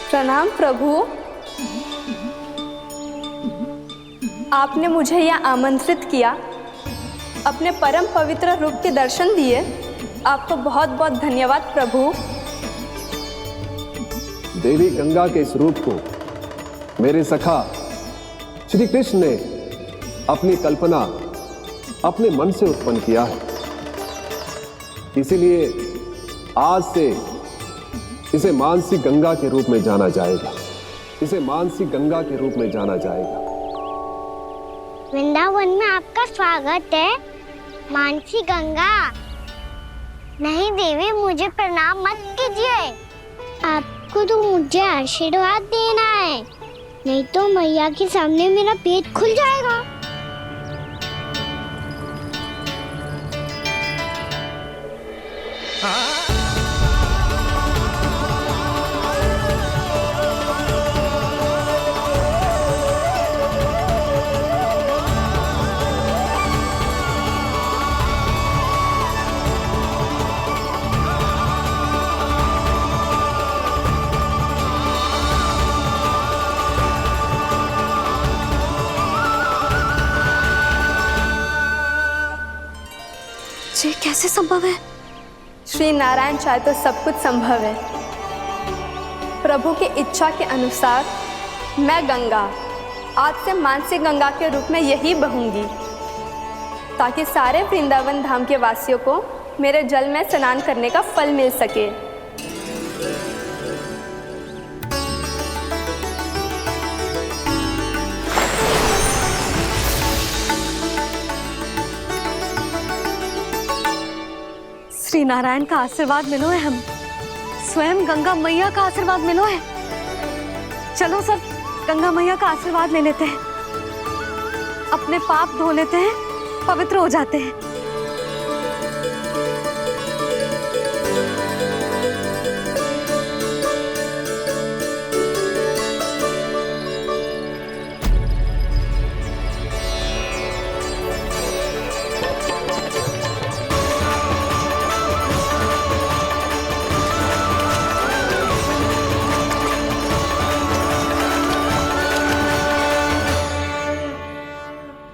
प्रणाम प्रभु। आपने मुझे यह आमंत्रित किया, अपने परम पवित्र रूप के दर्शन दिए। आपको बहुत बहुत धन्यवाद प्रभु। देवी गंगा के इस रूप को मेरे सखा श्री कृष्ण ने अपनी कल्पना अपने मन से उत्पन्न किया है। इसीलिए आज से इसे मानसी गंगा के रूप में जाना जाएगा। इसे मानसी गंगा के रूप में जाना जाएगा। वृंदावन में आपका स्वागत है मानसी गंगा। नहीं देवी, मुझे प्रणाम मत कीजिए। आपको तो मुझे आशीर्वाद देना है, नहीं तो मैया के सामने मेरा पेट खुल जाएगा। ये कैसे संभव है? श्री नारायण चाहे तो सब कुछ संभव है। प्रभु की इच्छा के अनुसार मैं गंगा आज से मानसी गंगा के रूप में यही बहूंगी, ताकि सारे वृंदावन धाम के वासियों को मेरे जल में स्नान करने का फल मिल सके। श्री नारायण का आशीर्वाद मिलो है, हम स्वयं गंगा मैया का आशीर्वाद मिलो है। चलो सब गंगा मैया का आशीर्वाद ले लेते हैं, अपने पाप धो लेते हैं, पवित्र हो जाते हैं।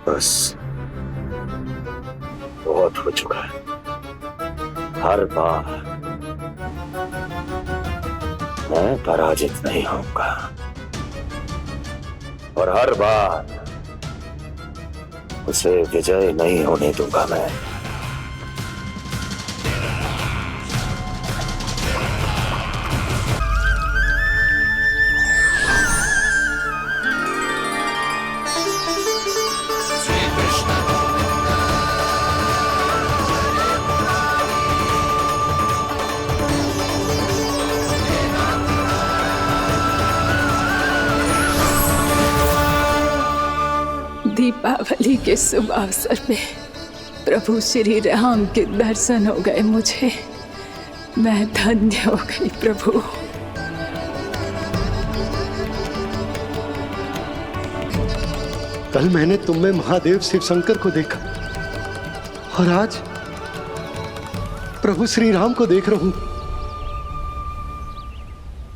बस बहुत हो चुका है। हर बार मैं पराजित नहीं होऊंगा और हर बार उसे विजय नहीं होने दूंगा मैं। दीपावली के शुभ अवसर पे प्रभु श्री राम के दर्शन हो गए मुझे। मैं धन्य हो गई प्रभु। कल मैंने तुम में महादेव शिव शंकर को देखा और आज प्रभु श्री राम को देख रहा हूं।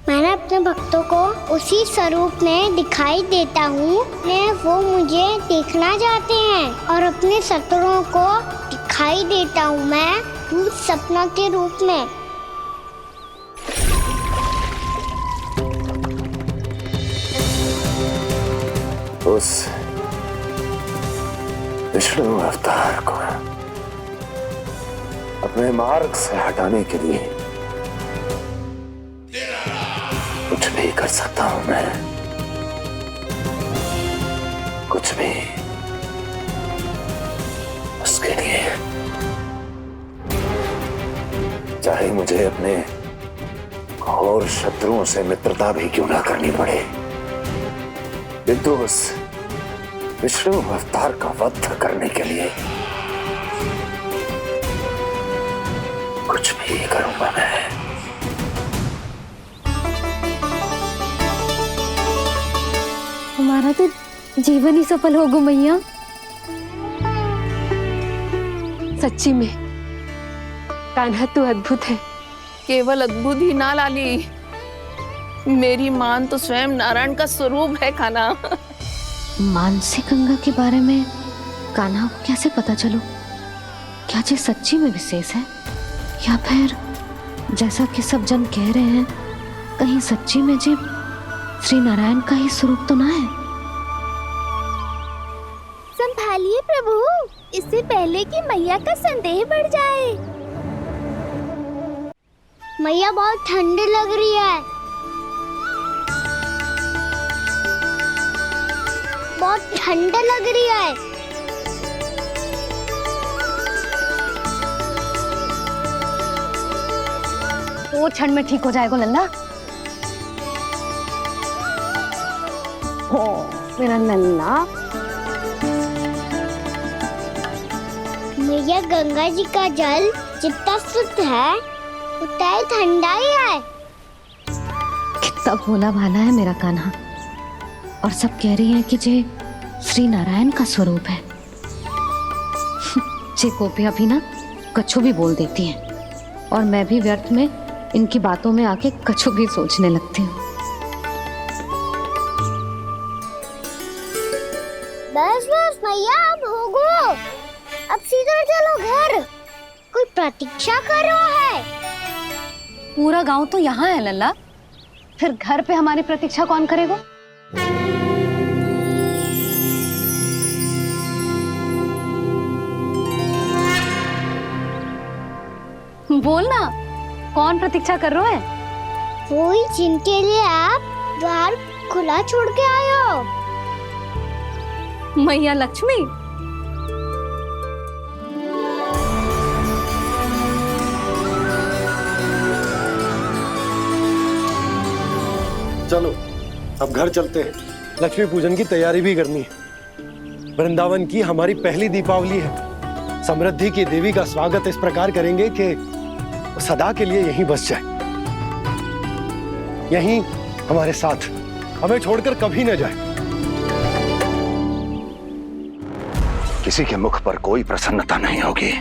मैंने अपने भक्तों को उसी स्वरूप में दिखाई देता हूँ वो मुझे देखना चाहते हैं और अपने शत्रुओं को दिखाई देता हूँ मैं भूत सपना के रूप में। उस विष्णु अवतार को अपने मार्ग से हटाने के लिए कुछ भी कर सकता हूं मैं, कुछ भी। उसके लिए चाहे मुझे अपने घोर शत्रुओं से मित्रता भी क्यों ना करनी पड़े, किंतु उस विष्णु अवतार का वध करने के लिए कुछ भी करूंगा मैं। हमारा तो जीवन ही सफल हो गो मैया। सच्ची में कान्हा तू अद्भुत है। केवल अद्भुत ही ना लाली, मेरी मान तो स्वयं नारायण का स्वरूप है कान्हा। मानसी गंगा के बारे में कान्हा को कैसे पता चलो? क्या ये सच्ची में विशेष है या फिर जैसा कि सब जन कह रहे हैं कहीं सच्ची में जी श्री नारायण का ही स्वरूप तो ना है? संभालिए प्रभु, इससे पहले कि मैया का संदेह बढ़ जाए। मैया बहुत ठंडी लग रही है, बहुत ठंडा लग रही है। वो ठंड में ठीक हो जाएगा लल्ला। हो मेरा लल्ला। मैया गंगा जी का जल जितना शुद्ध है उतना ही ठंडा ही है। कितना भोला भाला है मेरा कान्हा। और सब कह रही हैं कि जे श्री नारायण का स्वरूप है। जे गोपियां भी ना कछु भी बोल देती हैं और मैं भी व्यर्थ में इनकी बातों में आके कछु भी सोचने लगती हूँ। बस बस मैया, अब हो गो, अब सीधा चलो घर। कोई प्रतीक्षा कर रहा है। पूरा गांव तो यहाँ है लल्ला, फिर घर पे हमारी प्रतीक्षा कौन करेगा? बोलना, कौन प्रतीक्षा कर रहे हैं? वही जिनके लिए आप द्वार खुला छोड़ के आए हो। मैया लक्ष्मी। चलो अब घर चलते हैं। लक्ष्मी पूजन की तैयारी भी करनी है। वृंदावन की हमारी पहली दीपावली है। समृद्धि की देवी का स्वागत इस प्रकार करेंगे कि सदा के लिए यहीं बस जाए, यहीं हमारे साथ, हमें छोड़कर कभी न जाए। किसी के मुख पर कोई प्रसन्नता नहीं होगी,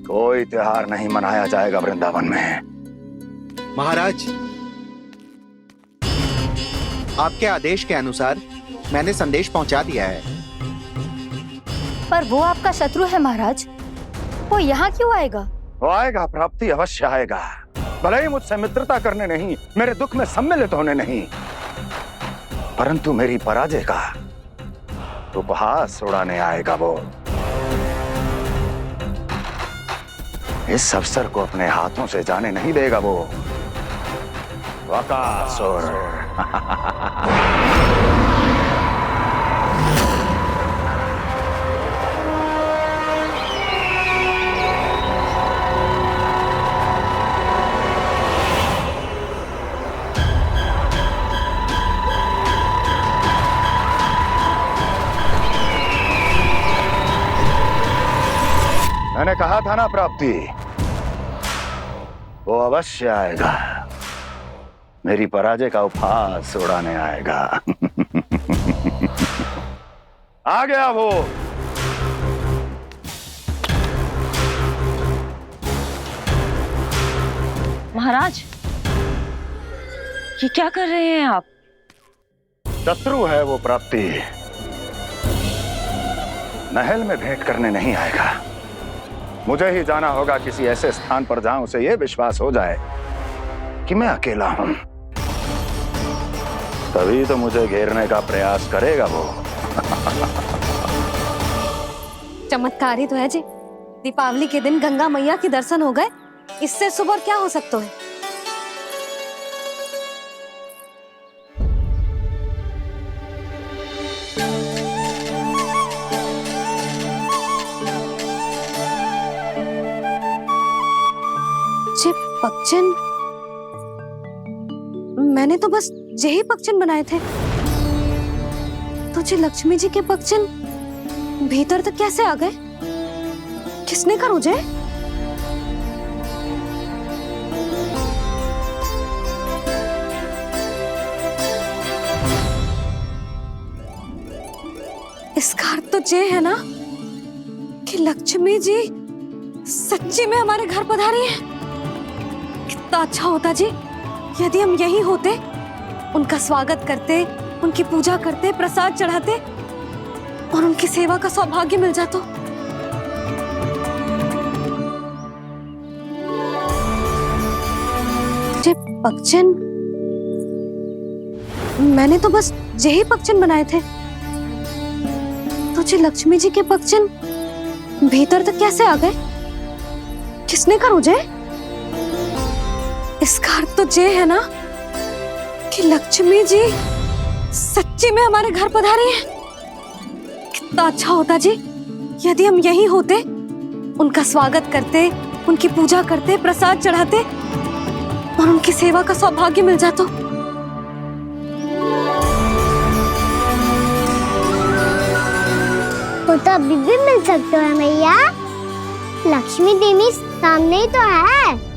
कोई त्योहार नहीं मनाया जाएगा वृंदावन में। महाराज, आपके आदेश के अनुसार मैंने संदेश पहुंचा दिया है। पर वो आपका शत्रु है महाराज, वो यहाँ क्यों आएगा? वो आएगा, प्राप्ति अवश्य आएगा। भले ही मुझसे मित्रता करने नहीं, मेरे दुख में सम्मिलित होने नहीं, परंतु मेरी पराजय का उपहास उड़ाने आएगा वो। इस अवसर को अपने हाथों से जाने नहीं देगा वो बकासुर। मैंने कहा था ना प्राप्ति, वो अवश्य आएगा, मेरी पराजय का उपहास उड़ाने आएगा। आ गया वो। महाराज, ये क्या कर रहे हैं आप? शत्रु है वो प्राप्ति, महल में भेंट करने नहीं आएगा। मुझे ही जाना होगा किसी ऐसे स्थान पर जहां उसे यह विश्वास हो जाए कि मैं अकेला हूं, तभी तो मुझे घेरने का प्रयास करेगा वो। चमत्कार ही तो है जी, दीपावली के दिन गंगा मैया के दर्शन हो गए, इससे शुभ और क्या हो सकता है। जे पक्षिन, मैंने तो बस यही पक्षिन बनाए थे, तो जे लक्ष्मी जी के पक्षिन भीतर तक कैसे आ गए? किसने करो जे? इसका अर्थ तो ये है ना कि लक्ष्मी जी सच्ची में हमारे घर पधारी हैं। कितना अच्छा होता जी यदि हम यही होते, उनका स्वागत करते, उनकी पूजा करते, प्रसाद चढ़ाते और उनकी सेवा का सौभाग्य मिल जाता। ये पक्षिन, मैंने तो बस यही पक्षिन बनाए थे, तो जी लक्ष्मी जी के पक्षिन भीतर तक कैसे आ गए? किसने करो जे? इसका अर्थ तो ये है ना कि लक्ष्मी जी सच्ची में हमारे घर पधारी हैं। कितना अच्छा होता जी यदि हम यही होते, उनका स्वागत करते, उनकी पूजा करते, प्रसाद चढ़ाते और उनकी सेवा का सौभाग्य मिल जाता। वो तो अभी भी मिल सकते हैं मैया, लक्ष्मी देवी सामने ही तो है।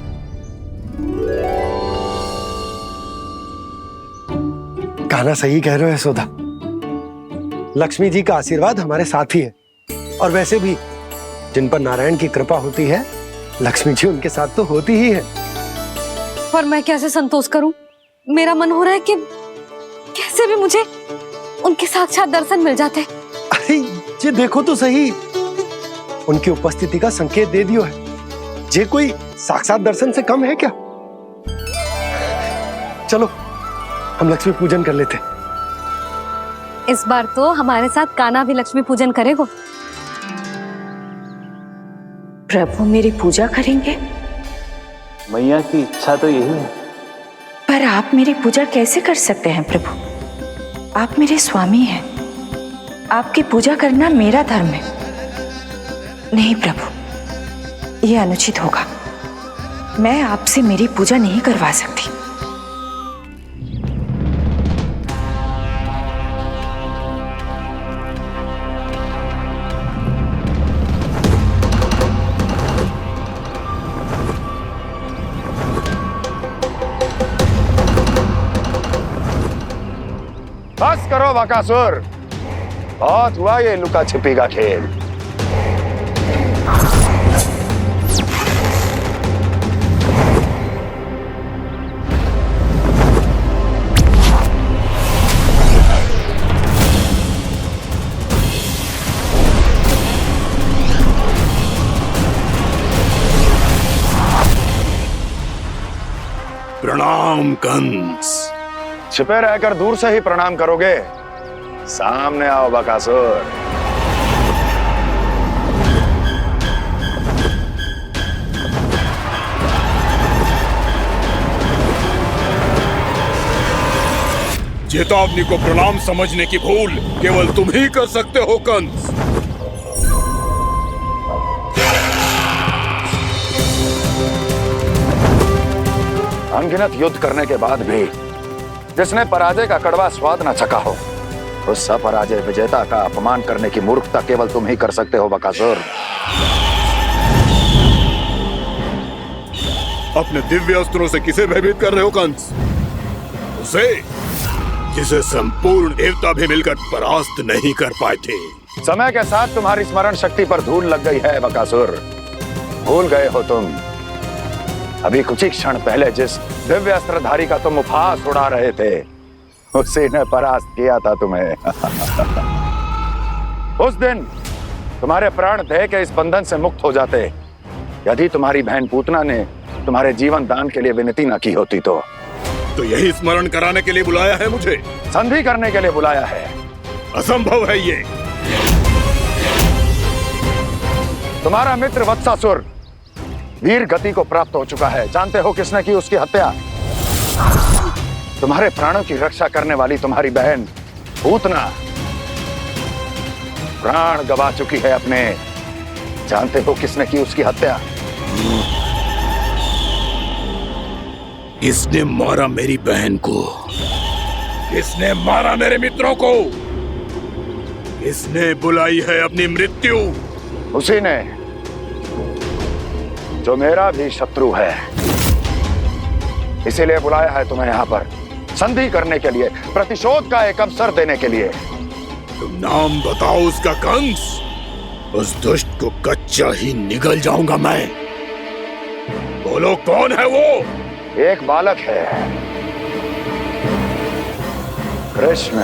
कान्हा सही कह रहे हो यशोदा, लक्ष्मी जी का आशीर्वाद हमारे साथ ही है, और वैसे भी जिन पर नारायण की कृपा होती है, लक्ष्मी जी उनके साथ तो होती ही है। पर मैं कैसे संतोष करूं? मेरा मन हो रहा है कि कैसे भी मुझे उनके साक्षात दर्शन मिल जाते। अरे ये देखो तो सही, उनकी उपस्थिति का संकेत दे दियो है। ये कोई साक्षात दर्शन से कम है क्या? चलो हम लक्ष्मी पूजन कर लेते। इस बार तो हमारे साथ कान्हा भी लक्ष्मी पूजन करेगा। प्रभु मेरी पूजा करेंगे? मैया की इच्छा तो यही है। पर आप मेरी पूजा कैसे कर सकते हैं प्रभु? आप मेरे स्वामी हैं, आपकी पूजा करना मेरा धर्म है। नहीं प्रभु, यह अनुचित होगा। मैं आपसे मेरी पूजा नहीं करवा सकती। बस करो बकासुर, बहुत हुआ ये लुका छिपी का खेल। प्रणाम कंस। छिपे रहकर दूर से ही प्रणाम करोगे? सामने आओ बकासुर। चेतावनी को प्रणाम समझने की भूल केवल तुम ही कर सकते हो कंस। अनगिनत युद्ध करने के बाद भी जिसने पराजय का कड़वा स्वाद न चखा हो, उस अपराजय विजेता का अपमान करने की मूर्खता केवल तुम ही कर सकते हो बकासुर। अपने दिव्य अस्त्रों से किसे भयभीत कर रहे हो कंस? उसे जिसे संपूर्ण देवता भी मिलकर परास्त नहीं कर पाए थे। समय के साथ तुम्हारी स्मरण शक्ति पर धूल लग गई है बकासुर। भूल गए हो तुम अभी कुछ ही क्षण पहले जिस दिव्य अस्त्रधारी का तुम उपहास उड़ा रहे थे, उसी ने परास्त किया था तुम्हें। उस दिन तुम्हारे प्राण देह के इस बंधन से मुक्त हो जाते यदि तुम्हारी बहन पूतना ने तुम्हारे जीवन दान के लिए विनती न की होती तो यही स्मरण कराने के लिए बुलाया है मुझे? संधि करने के लिए बुलाया है। असंभव है ये। तुम्हारा मित्र वत्सासुर वीर गति को प्राप्त हो चुका है। जानते हो किसने की उसकी हत्या? तुम्हारे प्राणों की रक्षा करने वाली तुम्हारी बहन पूतना प्राण गवा चुकी है अपने। जानते हो किसने की उसकी हत्या? किसने मारा मेरी बहन को? किसने मारा मेरे मित्रों को? किसने बुलाई है अपनी मृत्यु? उसी ने जो मेरा भी शत्रु है। इसीलिए बुलाया है तुम्हें यहाँ पर संधि करने के लिए, प्रतिशोध का एक अवसर देने के लिए। तुम नाम बताओ उसका कंस। उस दुष्ट को कच्चा ही निगल जाऊंगा मैं। बोलो कौन है वो? एक बालक है, कृष्ण।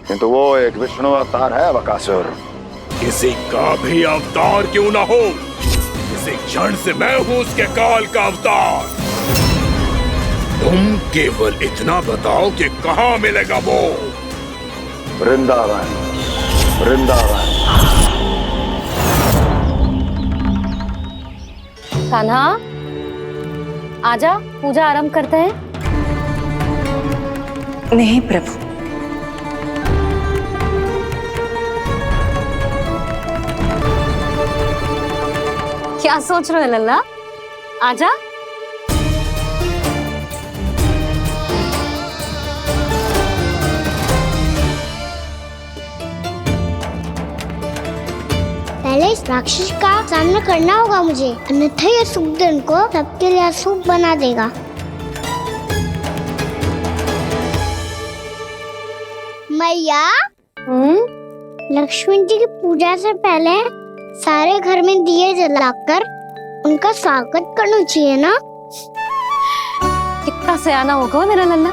किंतु वो एक विष्णु अवतार है बकासुर। किसी का भी अवतार क्यों ना हो, इसी क्षण से मैं हूं उसके काल का अवतार। तुम केवल इतना बताओ कि कहां मिलेगा वो? वृंदावन। कान्हा, आजा, पूजा आरंभ करते हैं। नहीं प्रभु, क्या सोच रहे हो लल्ला? आजा। पहले इस राक्षस का सामना करना होगा मुझे, अन्यथा ये शुभ दिन को सबके लिए अशुभ बना देगा। मैया, लक्ष्मी जी की पूजा से पहले सारे घर में दिए जलाकर उनका स्वागत करना चाहिए ना? कितना सयाना होगा मेरा लल्ला।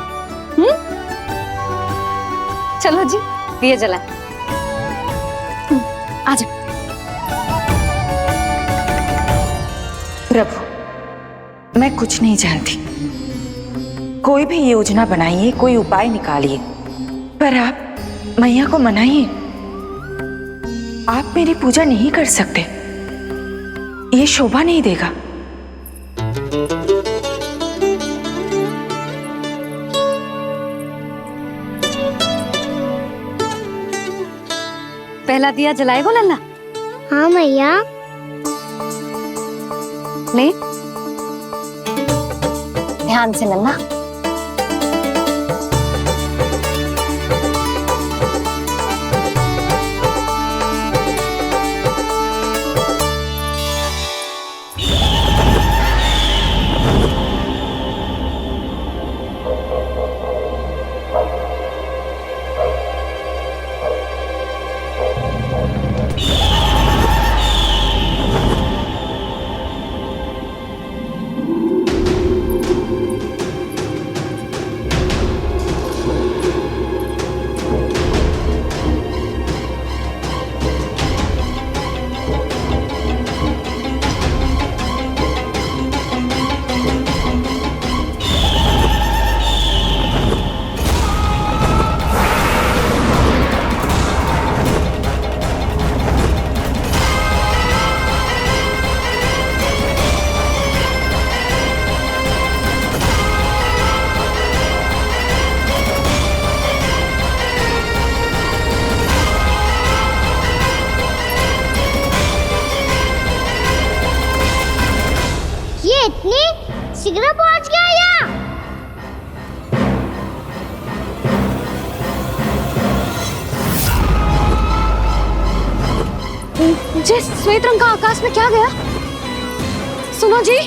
चलो जी, दिए जलाए। आजा। प्रभु, मैं कुछ नहीं जानती। कोई भी योजना बनाइए, कोई उपाय निकालिए, पर आप मैया को मनाइए। आप मेरी पूजा नहीं कर सकते, ये शोभा नहीं देगा। पहला दिया जलाएगो लल्ला? हाँ मैया। ले, ध्यान से लल्ला। शीघ्र पहुंच गया यहाँ। जिस श्वेत रंग का आकाश में क्या गया? सुनो जी,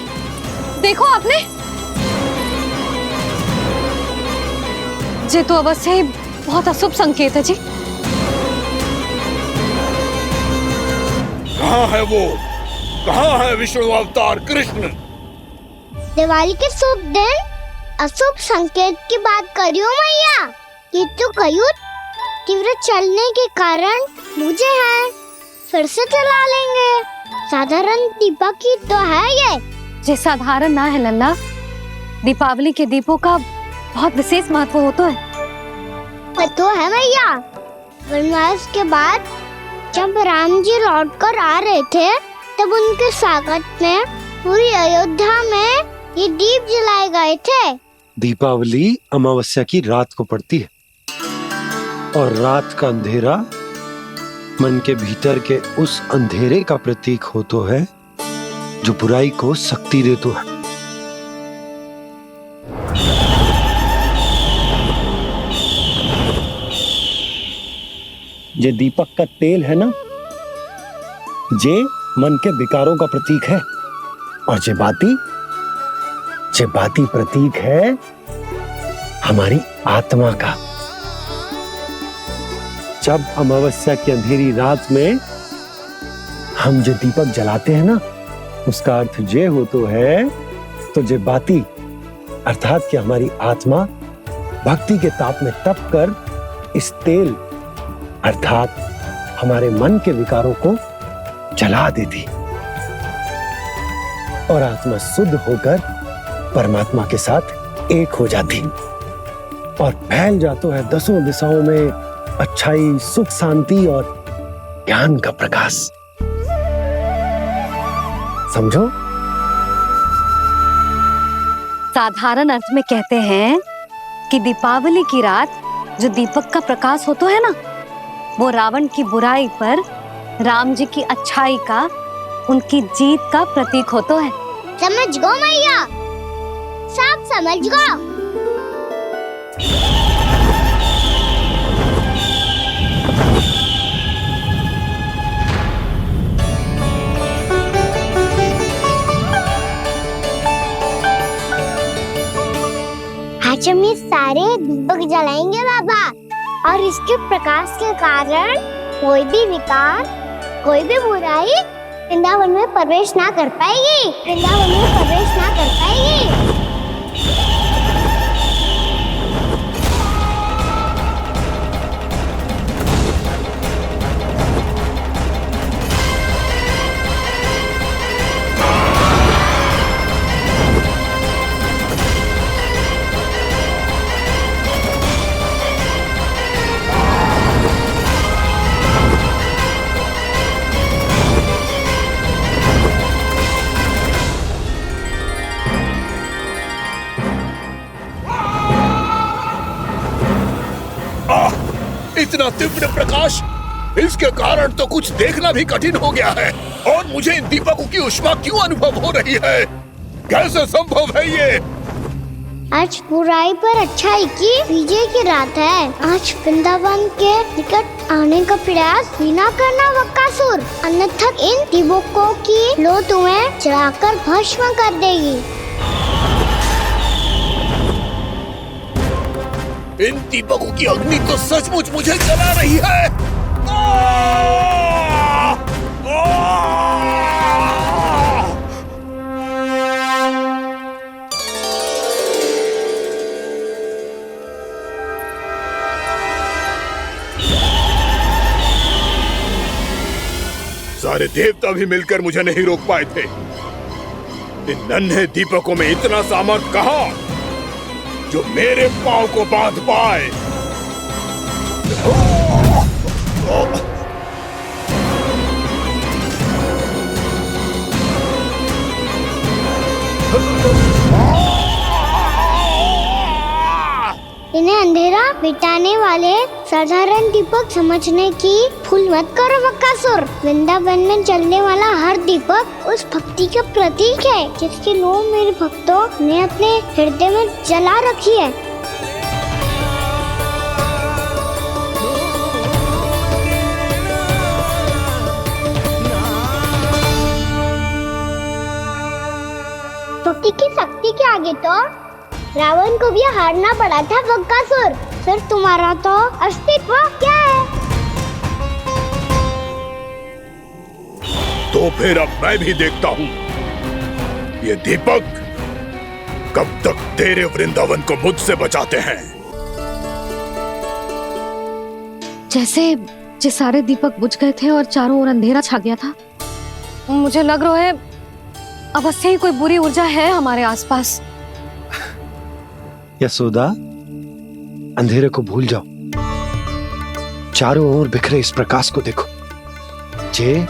देखो आपने, ये तो अवश्य ही बहुत अशुभ संकेत है जी। कहाँ है वो? कहाँ है विष्णु अवतार कृष्ण? दिवाली के शुभ दिन अशुभ संकेत की बात कर रही हूँ मैया। ये तो कयूर तीव्र चलने के कारण मुझे है, फिर से चला लेंगे। साधारण दीपक ही तो है ये साधारण ना है लल्ला, दीपावली के दीपों का बहुत विशेष महत्व होता है। तो है मैया, वनवास के बाद जब राम जी लौट कर आ रहे थे तब उनके स्वागत में पूरी अयोध्या में ये दीप जलाए गए थे। दीपावली अमावस्या की रात को पड़ती है और रात का अंधेरा मन के भीतर के उस अंधेरे का प्रतीक होता है जो बुराई को शक्ति देता है। ये दीपक का तेल है ना, जे मन के विकारों का प्रतीक है, और जे बाती प्रतीक है हमारी आत्मा का। जब अमावस्या की अंधेरी रात में हम जो दीपक जलाते हैं ना, उसका अर्थ ये हो तो है, तो जे बाती अर्थात कि हमारी आत्मा भक्ति के ताप में तप कर इस तेल अर्थात हमारे मन के विकारों को जला देती और आत्मा शुद्ध होकर परमात्मा के साथ एक हो जाती और फैल जाता है दसों दिशाओं में अच्छाई, सुख, शांति और ज्ञान का प्रकाश। समझो? साधारण अर्थ में कहते हैं कि दीपावली की रात जो दीपक का प्रकाश होता है ना, वो रावण की बुराई पर राम जी की अच्छाई का, उनकी जीत का प्रतीक होता है। समझ गो मैया, सब समझ गो। आज हम ये सारे दीपक जलाएंगे बाबा, और इसके प्रकाश के कारण कोई भी विकार, कोई भी बुराई वृंदावन में प्रवेश ना कर पाएगी, वृंदावन में प्रवेश ना कर पाएगी। इतना तीव्र प्रकाश, इसके कारण तो कुछ देखना भी कठिन हो गया है। और मुझे इन दीपकों की ऊष्मा क्यों अनुभव हो रही है? कैसे संभव है ये? आज बुराई पर अच्छाई की विजय की रात है। आज वृंदावन के निकट आने का प्रयास भी ना करना बकासुर, अन्यथा इन दीपकों की लो तुम्हें जलाकर भस्म कर देगी। इन दीपकों की अग्नि तो सचमुच मुझे जला रही है। सारे देवता भी मिलकर मुझे नहीं रोक पाए थे। इन नन्हे दीपकों में इतना सामर्थ कहां जो मेरे पांव को बांध पाए। इन्हें अंधेरा मिटाने वाले साधारण दीपक समझने की भूल मत करो बकासुर। वृंदावन में जलने वाला हर दीपक उस भक्ति का प्रतीक है जिसकी लो मेरे भक्तों ने अपने हृदय में जला रखी है। स्तुति की शक्ति के आगे तो रावण को भी हारना पड़ा था बकासुर। फिर तुम्हारा तो अस्तित्व क्या है? तो फिर अब मैं भी देखता हूँ ये दीपक कब तक तेरे वृंदावन को मुझसे बचाते हैं। जैसे ये सारे दीपक बुझ गए थे और चारों ओर अंधेरा छा गया था, मुझे लग रहा है अवश्य ही कोई बुरी ऊर्जा है हमारे आसपास। यशोदा, अंधेरे को भूल जाओ, चारों ओर बिखरे इस प्रकाश को देखो। जे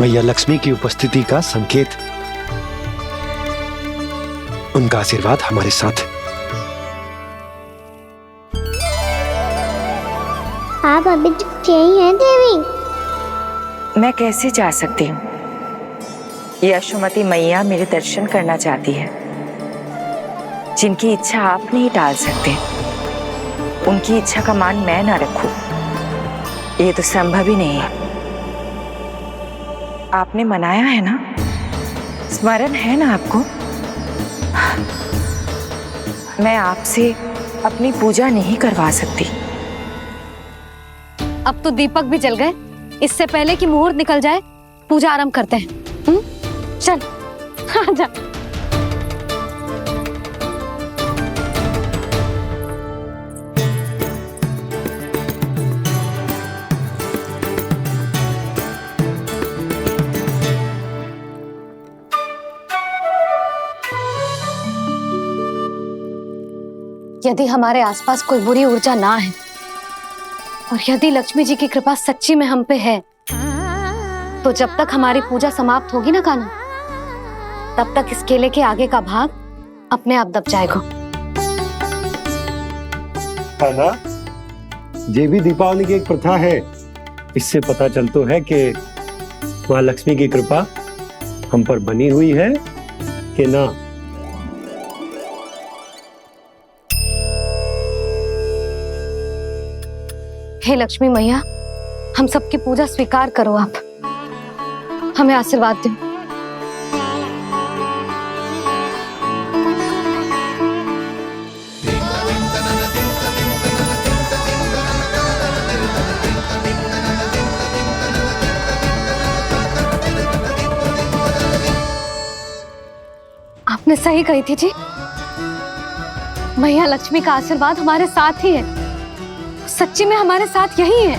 मैया लक्ष्मी की उपस्थिति का संकेत, उनका आशीर्वाद हमारे साथ है। आप अभी तक यही हैं देवी? मैं कैसे जा सकती हूँ? यशोमती मैया मेरे दर्शन करना चाहती है। जिनकी इच्छा आप नहीं टाल सकते, उनकी इच्छा का मान मैं ना रखूं, ये तो संभव ही नहीं है। आपने मनाया है ना, स्मरण है ना आपको? मैं आपसे अपनी पूजा नहीं करवा सकती। अब तो दीपक भी जल गए, इससे पहले कि मुहूर्त निकल जाए पूजा आरंभ करते हैं। चल आजा। यदि हमारे आसपास कोई बुरी ऊर्जा ना है और यदि लक्ष्मी जी की कृपा सच्ची में हम पे है, तो जब तक हमारी पूजा समाप्त होगी ना कान्हा, तब तक इस केले के आगे का भाग अपने आप दब जाएगा। कान्हा, ये भी दीपावली की एक प्रथा है। इससे पता चलता है कि माँ लक्ष्मी की कृपा हम पर बनी हुई है कि ना। हे लक्ष्मी मैया, हम सबकी पूजा स्वीकार करो, आप हमें आशीर्वाद दो। आपने सही कही थी जी, मैया लक्ष्मी का आशीर्वाद हमारे साथ ही है, सच्ची में हमारे साथ यही है।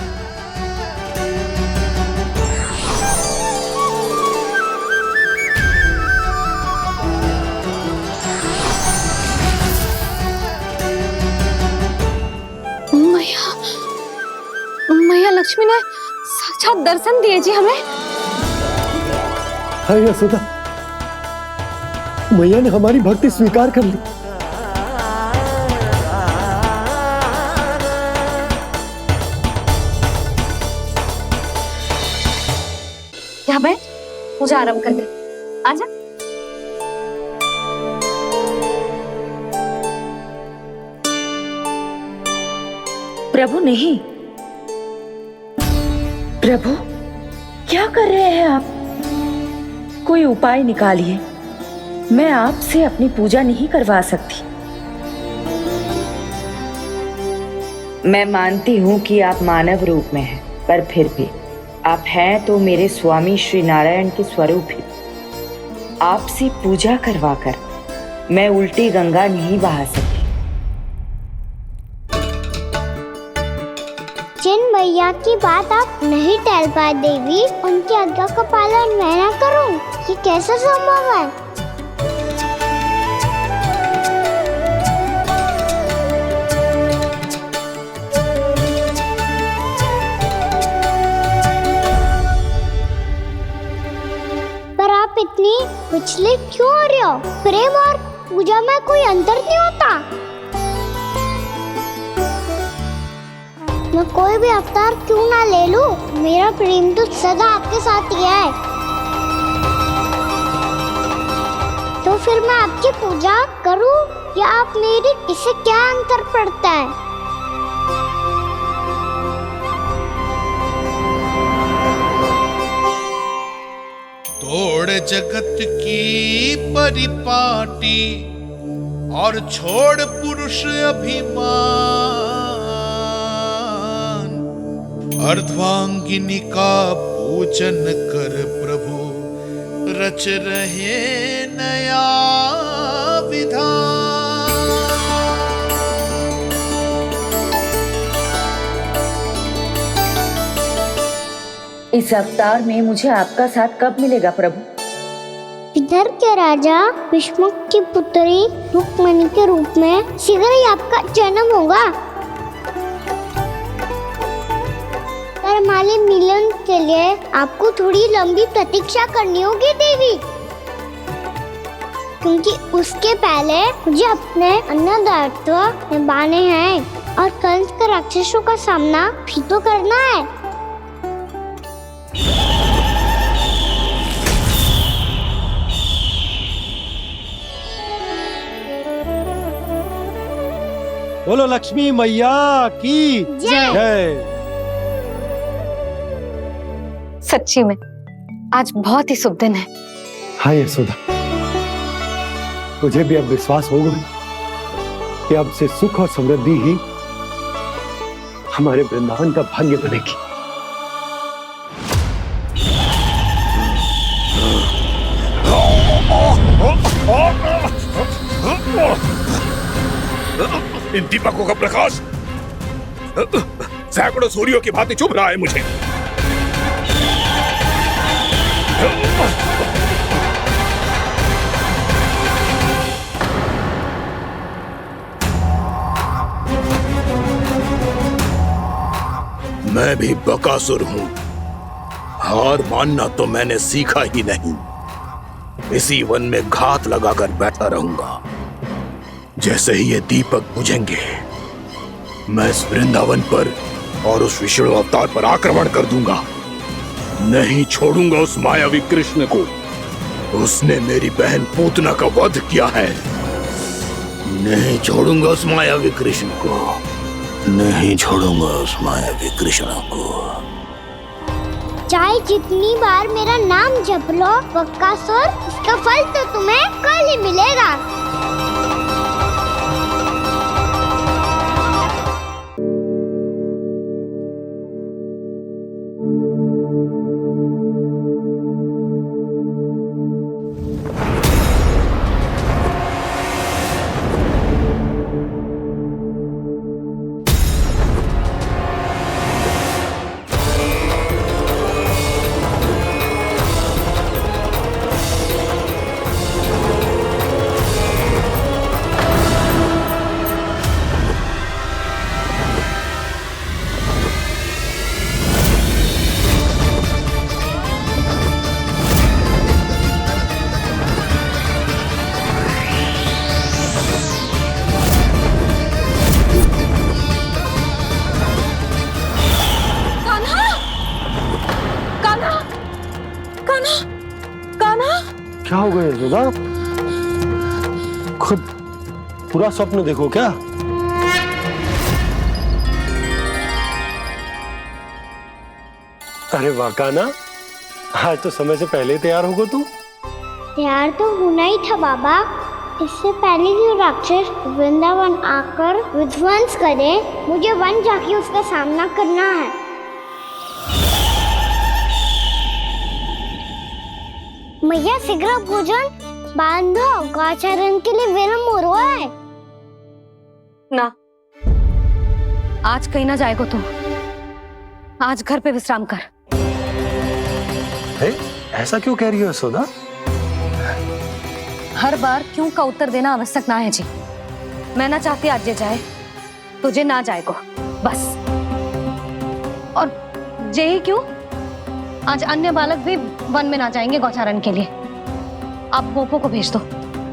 मैया लक्ष्मी ने साक्षात दर्शन दिए जी हमें। हाय यशोदा, मैया ने हमारी भक्ति स्वीकार कर ली। यहाँ बैठ, पूजा आरंभ कर दे। आजा। प्रभु नहीं, प्रभु क्या कर रहे हैं आप? कोई उपाय निकालिए, मैं आपसे अपनी पूजा नहीं करवा सकती। मैं मानती हूँ कि आप मानव रूप में हैं, पर फिर भी आप हैं तो मेरे स्वामी श्री नारायण के स्वरूप ही। आपसे पूजा करवाकर मैं उल्टी गंगा नहीं बहा सकती। जिन मैया की बात आप नहीं टाल पाए देवी, उनकी आज्ञा का पालन मैं ना करूं, ये कैसे संभव है? पर आप इतनी विचलित क्यों हो रहे हो? प्रेम और पूजा में कोई अंतर नहीं होता। मैं कोई भी अवतार क्यों ना ले लूं, मेरा प्रेम तो सदा आपके साथ ही है। तो फिर मैं आपकी पूजा करूं या आप मेरी, इससे क्या अंतर पड़ता है? छोड़ जगत की परिपाटी और छोड़ पुरुष अभिमान, अर्धांगिनी का पूजन कर प्रभु रच रहे नया विधान। इस अवतार में मुझे आपका साथ कब मिलेगा प्रभु? इधर के राजा भीष्म की पुत्री रुक्मणी के रूप में शीघ्र ही आपका जन्म होगा। हमारे मिलन के लिए आपको थोड़ी लंबी प्रतीक्षा करनी होगी देवी, क्योंकि उसके पहले मुझे अपने अन्य दायित्व निभाने हैं और कंस के राक्षसों का सामना भी तो करना है। बोलो लक्ष्मी मैया की जय। सच्ची में आज बहुत ही शुभ दिन है। हाँ यशोदा, मुझे भी अब विश्वास हो गया कि अब से सुख और समृद्धि ही हमारे वृंदावन का भाग्य बनेगी। इन दीपकों का प्रकाश सैकड़ों सूर्यों की भांति चुभ रहा है मुझे। मैं भी बकासुर हूं, हार मानना तो मैंने सीखा ही नहीं। इसी वन में घात लगाकर बैठा रहूंगा। जैसे ही ये दीपक बुझेंगे, मैं इस वृंदावन पर और उस विष्णु अवतार पर आक्रमण कर दूंगा। नहीं छोड़ूंगा उस मायावी कृष्ण को। उसने मेरी बहन पूतना का वध किया है। नहीं छोड़ूंगा उस मायावी कृष्ण को। नहीं छोड़ूंगा उस मायावी कृष्ण को। चाहे जितनी बार मेरा नाम जप लो बकासुर, इसका फल तो तुम्हें कल ही मिलेगा। क्या हो गया यशोदा? खुद पूरा स्वप्न देखो क्या? अरे वाकाना, आज तो समय से पहले तैयार होगा तू। तैयार तो होना ही था बाबा। इससे पहले कि राक्षस वृंदावन आकर विध्वंस करे, मुझे वन जाके उसका सामना करना है। मैया शीघ्र भोजन बांधो, गौचरण के लिए विलंब हो रहा है। ना, आज कहीं ना जाएगा तू। आज घर पे विश्राम कर। ऐसा क्यों कह रही हो यशोदा? हर बार क्यों का उत्तर देना आवश्यक ना है जी। मैं ना चाहती आज ये जाए, तुझे ना जाएगा बस। और यही क्यों, आज अन्य बालक भी वन में ना जाएंगे गौचारण के लिए। आप गोपों को भेज दो।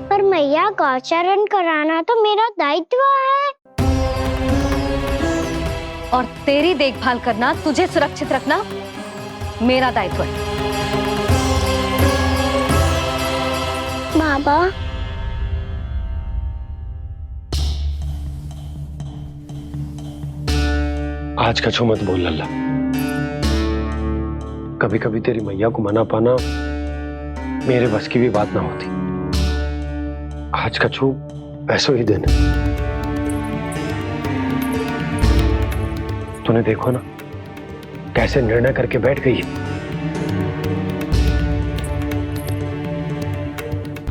पर मैया गौचारण कराना तो मेरा दायित्व है। और तेरी देखभाल करना, तुझे सुरक्षित रखना मेरा दायित्व है। बाबा, आज कछु मत बोल लल्ला। कभी कभी तेरी मैया को मना पाना मेरे बस की भी बात ना होती। आज का छू ऐसो ही दिन है। तूने देखो ना कैसे निर्णय करके बैठ गई है।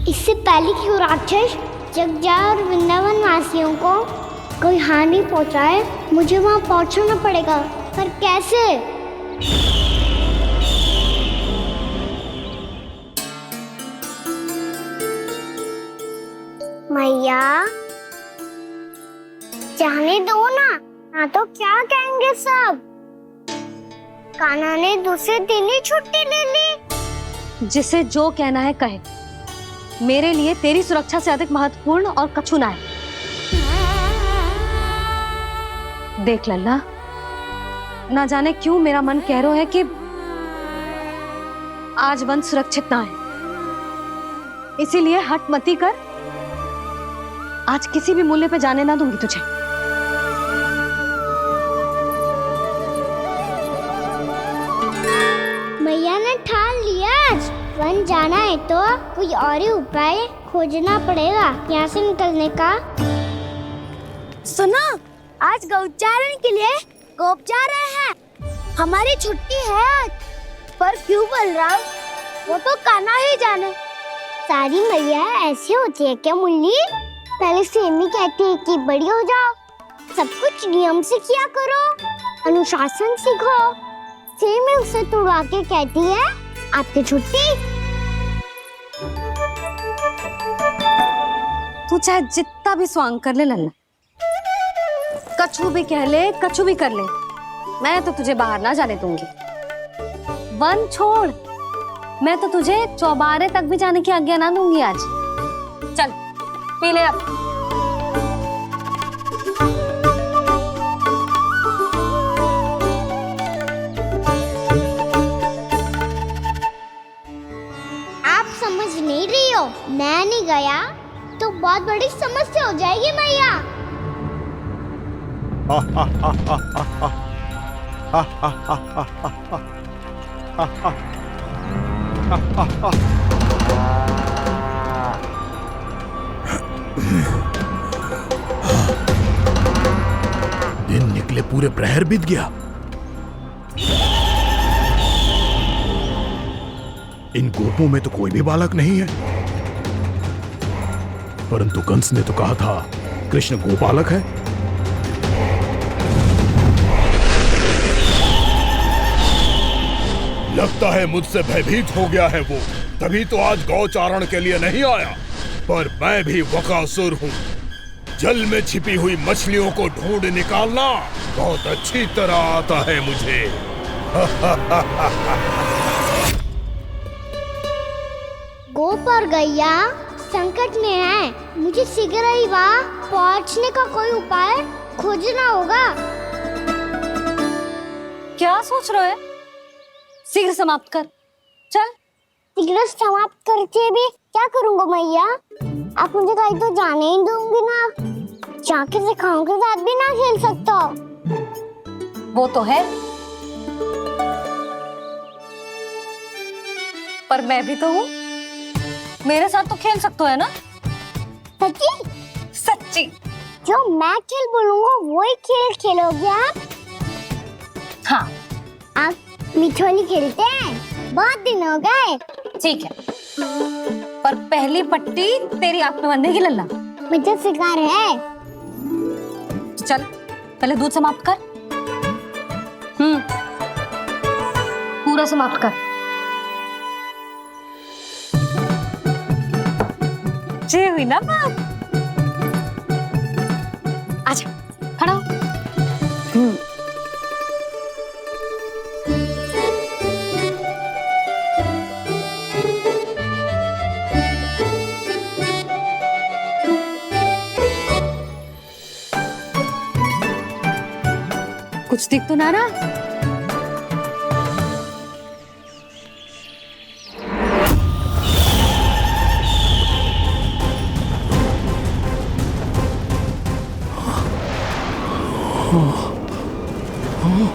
इससे पहले कि वो राक्षस जगजा और वृंदावन वासियों को कोई हानि पहुंचाए, मुझे वहां पहुंचना पड़ेगा। पर कैसे? मैया जाने दो ना तो क्या कहेंगे सब। कान्हा ने दूसरे दिन ही छुट्टी ले ली। जिसे जो कहना है कहे, मेरे लिए तेरी सुरक्षा से अधिक महत्वपूर्ण और कछु ना है। देख लल्ला, ना जाने क्यों मेरा मन कह रहा है कि आज वन सुरक्षित ना है, इसीलिए हट मती कर। आज किसी भी मूल्य पे जाने ना दूंगी तुझे। मैया ने ठान लिया, वन जाना है तो कोई और ही उपाय खोजना पड़ेगा यहाँ से निकलने का। सुनो, आज गौचारण के लिए गोप जा रहे हैं। हमारी छुट्टी है आज। पर क्यों बलराम? वो तो कान्हा ही जाने। सारी मैया ऐसी होती है क्या मुल्ली? पहले सेमी कहती है कि बड़ी हो जाओ, सब कुछ नियम से किया करो, अनुशासन सीखो। सेमी उसे तुड़वा के कहती है आपकी छुट्टी। तू चाहे जितना भी स्वांग कर ले लल्ला, कछु भी कह ले, कछु भी कर ले, मैं तो तुझे बाहर ना जाने दूंगी। वन छोड़, मैं तो तुझे चौबारे तक भी जाने की आज्ञा ना दूंगी आज। चल पी ले अब। आप समझ नहीं रही हो, मैं नहीं गया तो बहुत बड़ी समस्या हो जाएगी मैया। दिन निकले पूरे प्रहर बीत गया। इन गोपों में तो कोई भी बालक नहीं है, परंतु कंस ने तो कहा था कृष्ण गोपालक है। लगता है मुझसे भयभीत हो गया है वो, तभी तो आज गौचारण के लिए नहीं आया। पर मैं भी वकासुर हूँ, जल में छिपी हुई मछलियों को ढूंढ निकालना बहुत अच्छी तरह आता है मुझे। गोप और गैया संकट में है, मुझे शीघ्र ही वहाँ पहुँचने का कोई उपाय खोजना होगा। क्या सोच रहे है? शीघ्र समाप्त कर, चल। शीघ्र समाप्त करके भी क्या करूँगा मैया? आप मुझे कहीं तो जाने ही दूंगी ना। जाके सिखाओं के साथ भी ना खेल सकता। वो तो है, पर मैं भी तो हूँ, मेरे साथ तो खेल सकते हो है ना? सच्ची? सच्ची। जो मैं खेल बोलूँगा वही खेल खेलोगे आप? हाँ। आप मिठोली खेलते हैं? बहुत दिन हो गए। ठीक है, पर पहली पट्टी तेरी आंख में बांधेगी लल्ला। मुझे शिकार है। चल पहले दूध समाप्त कर। पूरा समाप्त कर। जे हुई ना बात। आजा, खड़ा हो। कुछ दिख तो ना रहा। हाँ,